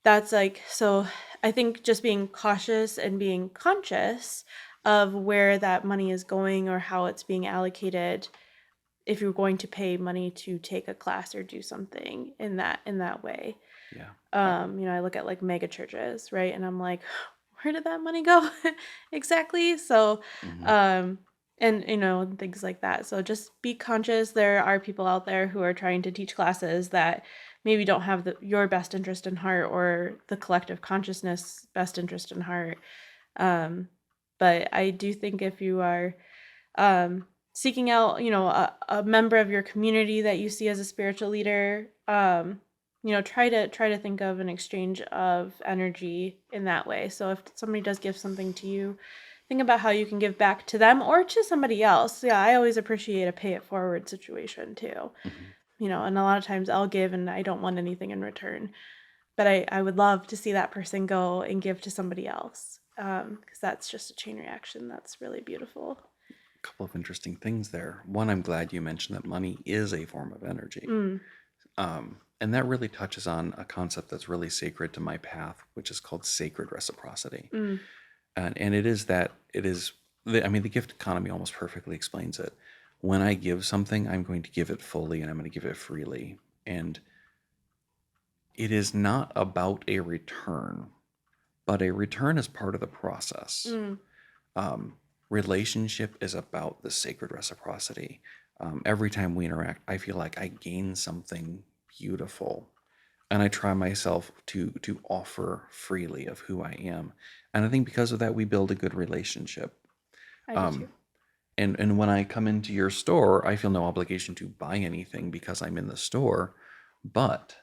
Speaker 2: that's so I think just being cautious and being conscious of where that money is going or how it's being allocated if you're going to pay money to take a class or do something in that way.
Speaker 3: Yeah.
Speaker 2: I look at like mega churches, right? And I'm like, where did that money go exactly? So, and things like that. So just be conscious. There are people out there who are trying to teach classes that maybe don't have your best interest in heart or the collective consciousness best interest in heart. But I do think if you are seeking out, a member of your community that you see as a spiritual leader, try to think of an exchange of energy in that way. So if somebody does give something to you, think about how you can give back to them or to somebody else. Yeah, I always appreciate a pay it forward situation too. And a lot of times I'll give and I don't want anything in return. But I would love to see that person go and give to somebody else because that's just a chain reaction. That's really beautiful.
Speaker 3: Couple of interesting things there. One, I'm glad you mentioned that money is a form of energy. And that really touches on a concept that's really sacred to my path, which is called sacred reciprocity. And the gift economy almost perfectly explains it. when I give something, I'm going to give it fully and I'm going to give it freely. And it is not about a return, but a return is part of the process.
Speaker 2: Mm.
Speaker 3: Relationship is about the sacred reciprocity. Every time we interact, I feel like I gain something beautiful, and I try myself to offer freely of who I am. And I think because of that, we build a good relationship.
Speaker 2: I do too.
Speaker 3: And when I come into your store, I feel no obligation to buy anything because I'm in the store, but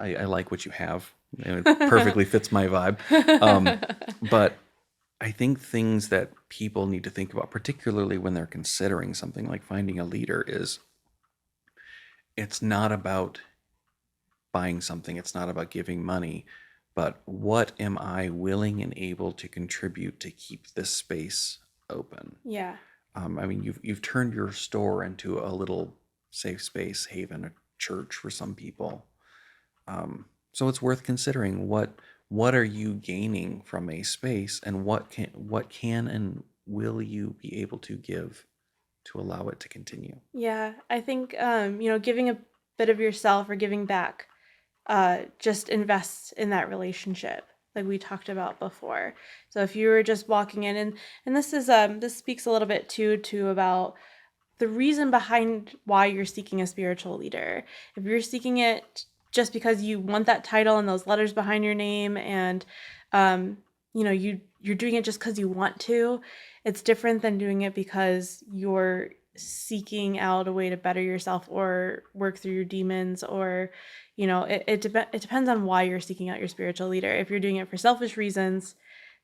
Speaker 3: I like what you have. And it perfectly fits my vibe. But I think things that people need to think about, particularly when they're considering something like finding a leader, is it's not about buying something, it's not about giving money, but what am I willing and able to contribute to keep this space open?
Speaker 2: Yeah.
Speaker 3: I mean, you've turned your store into a little safe space, haven, a church for some people. So it's worth considering what are you gaining from a space, and what can and will you be able to give to allow it to continue?
Speaker 2: Yeah. I think, giving a bit of yourself or giving back just invests in that relationship like we talked about before. So if you were just walking in, and this speaks a little bit too about the reason behind why you're seeking a spiritual leader. If you're seeking it just because you want that title and those letters behind your name, and you're doing it just because you want to, it's different than doing it because you're seeking out a way to better yourself or work through your demons, or it depends on why you're seeking out your spiritual leader. If you're doing it for selfish reasons,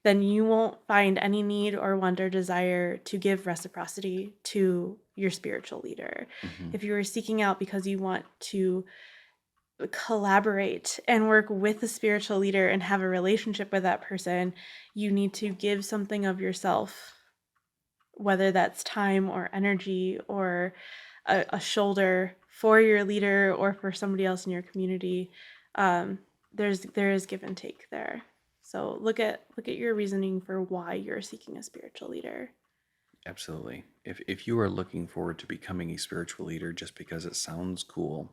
Speaker 2: then you won't find any need or want or desire to give reciprocity to your spiritual leader.
Speaker 3: Mm-hmm.
Speaker 2: If you are seeking out because you want to collaborate and work with a spiritual leader and have a relationship with that person, you need to give something of yourself, whether that's time or energy or a shoulder for your leader or for somebody else in your community. There is give and take there. So look at your reasoning for why you're seeking a spiritual leader.
Speaker 3: Absolutely. If you are looking forward to becoming a spiritual leader just because it sounds cool,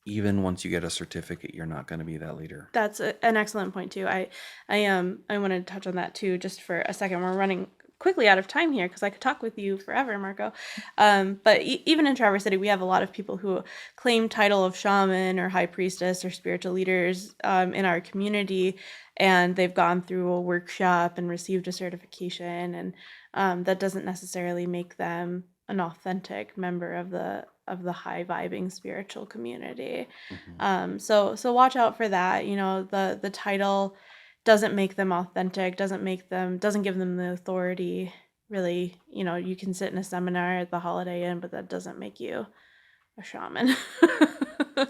Speaker 3: even once you get a certificate, you're not going to be that leader.
Speaker 2: That's an excellent point too. I wanted to touch on that too, just for a second. We're running quickly out of time here because I could talk with you forever, Marco. But even in Traverse City, we have a lot of people who claim title of shaman or high priestess or spiritual leaders in our community, and they've gone through a workshop and received a certification, and that doesn't necessarily make them an authentic member of the high vibing spiritual community.
Speaker 3: Mm-hmm.
Speaker 2: So watch out for that. The title doesn't make them authentic, doesn't give them the authority. Really, you can sit in a seminar at the Holiday Inn, but that doesn't make you a shaman.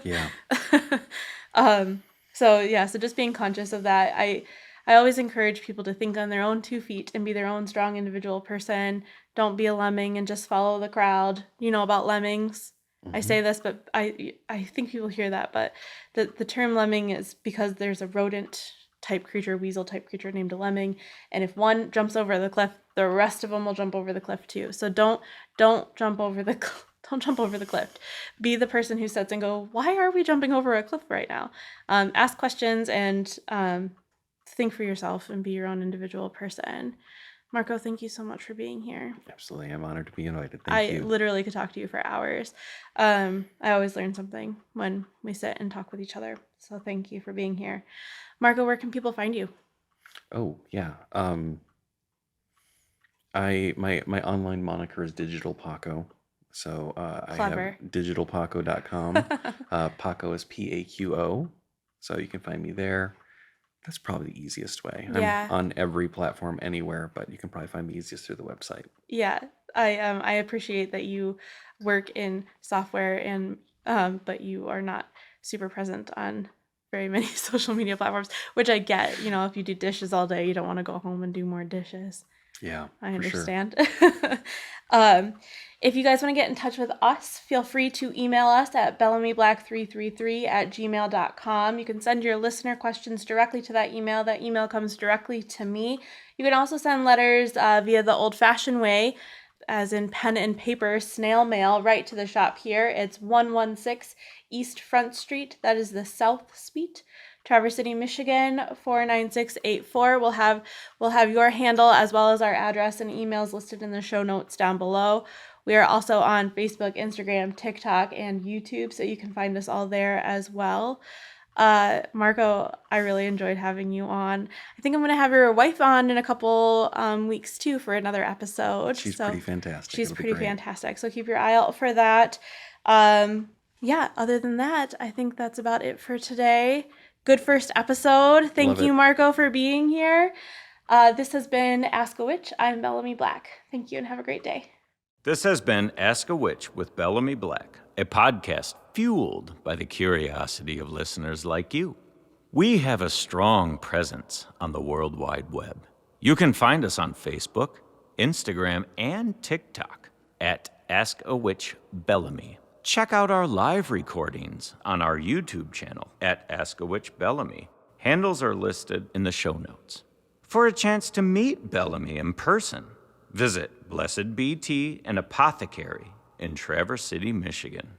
Speaker 3: Yeah.
Speaker 2: So just being conscious of that. I always encourage people to think on their own 2 feet and be their own strong individual person. Don't be a lemming and just follow the crowd. You know about lemmings.
Speaker 3: Mm-hmm.
Speaker 2: I say this, but I think people hear that. But the term lemming is because there's a rodent type creature, weasel type creature named a lemming, and if one jumps over the cliff, the rest of them will jump over the cliff too. So don't jump over the don't jump over the cliff. Be the person who sits and go, why are we jumping over a cliff right now? Ask questions and think for yourself and be your own individual person. Marco, thank you so much for being here.
Speaker 3: Absolutely. I'm honored to be invited. Thank you.
Speaker 2: I literally could talk to you for hours. I always learn something when we sit and talk with each other. So thank you for being here. Marco, where can people find you?
Speaker 3: Oh, yeah. My online moniker is Digital Paco. So I
Speaker 2: Clever.
Speaker 3: have digitalpaco.com. Paco is Paqo. So you can find me there. That's probably the easiest way.
Speaker 2: Yeah.
Speaker 3: I'm on every platform anywhere, but you can probably find me easiest through the website.
Speaker 2: Yeah. I appreciate that you work in software and but you are not super present on very many social media platforms, which I get. If you do dishes all day, you don't want to go home and do more dishes.
Speaker 3: Yeah,
Speaker 2: I
Speaker 3: for sure.
Speaker 2: understand. If you guys want to get in touch with us, feel free to email us at bellamyblack333@gmail.com. You can send your listener questions directly to that email. That email comes directly to me. You can also send letters via the old-fashioned way, as in pen and paper, snail mail right to the shop here. It's 116 East Front Street. That is the South Suite, Traverse City, Michigan 49684. We'll have your handle as well as our address and emails listed in the show notes down below. We are also on Facebook, Instagram, TikTok, and YouTube, so you can find us all there as well. Marco, I really enjoyed having you on. I think I'm going to have your wife on in a couple weeks too for another episode.
Speaker 3: She's pretty fantastic.
Speaker 2: She's
Speaker 3: It'll be
Speaker 2: pretty
Speaker 3: great.
Speaker 2: fantastic. So keep your eye out for that. Yeah, other than that, I think that's about it for today. Good first episode. Thank you, Marco, for being here. This has been Ask a Witch. I'm Bellamy Black. Thank you and have a great day.
Speaker 1: This has been Ask a Witch with Bellamy Black, a podcast fueled by the curiosity of listeners like you. We have a strong presence on the World Wide Web. You can find us on Facebook, Instagram, and TikTok at Ask a Witch Bellamy. Check out our live recordings on our YouTube channel at Ask a Witch Bellamy. Handles are listed in the show notes. For a chance to meet Bellamy in person, visit Blessed Be Tea and Apothecary in Traverse City, Michigan.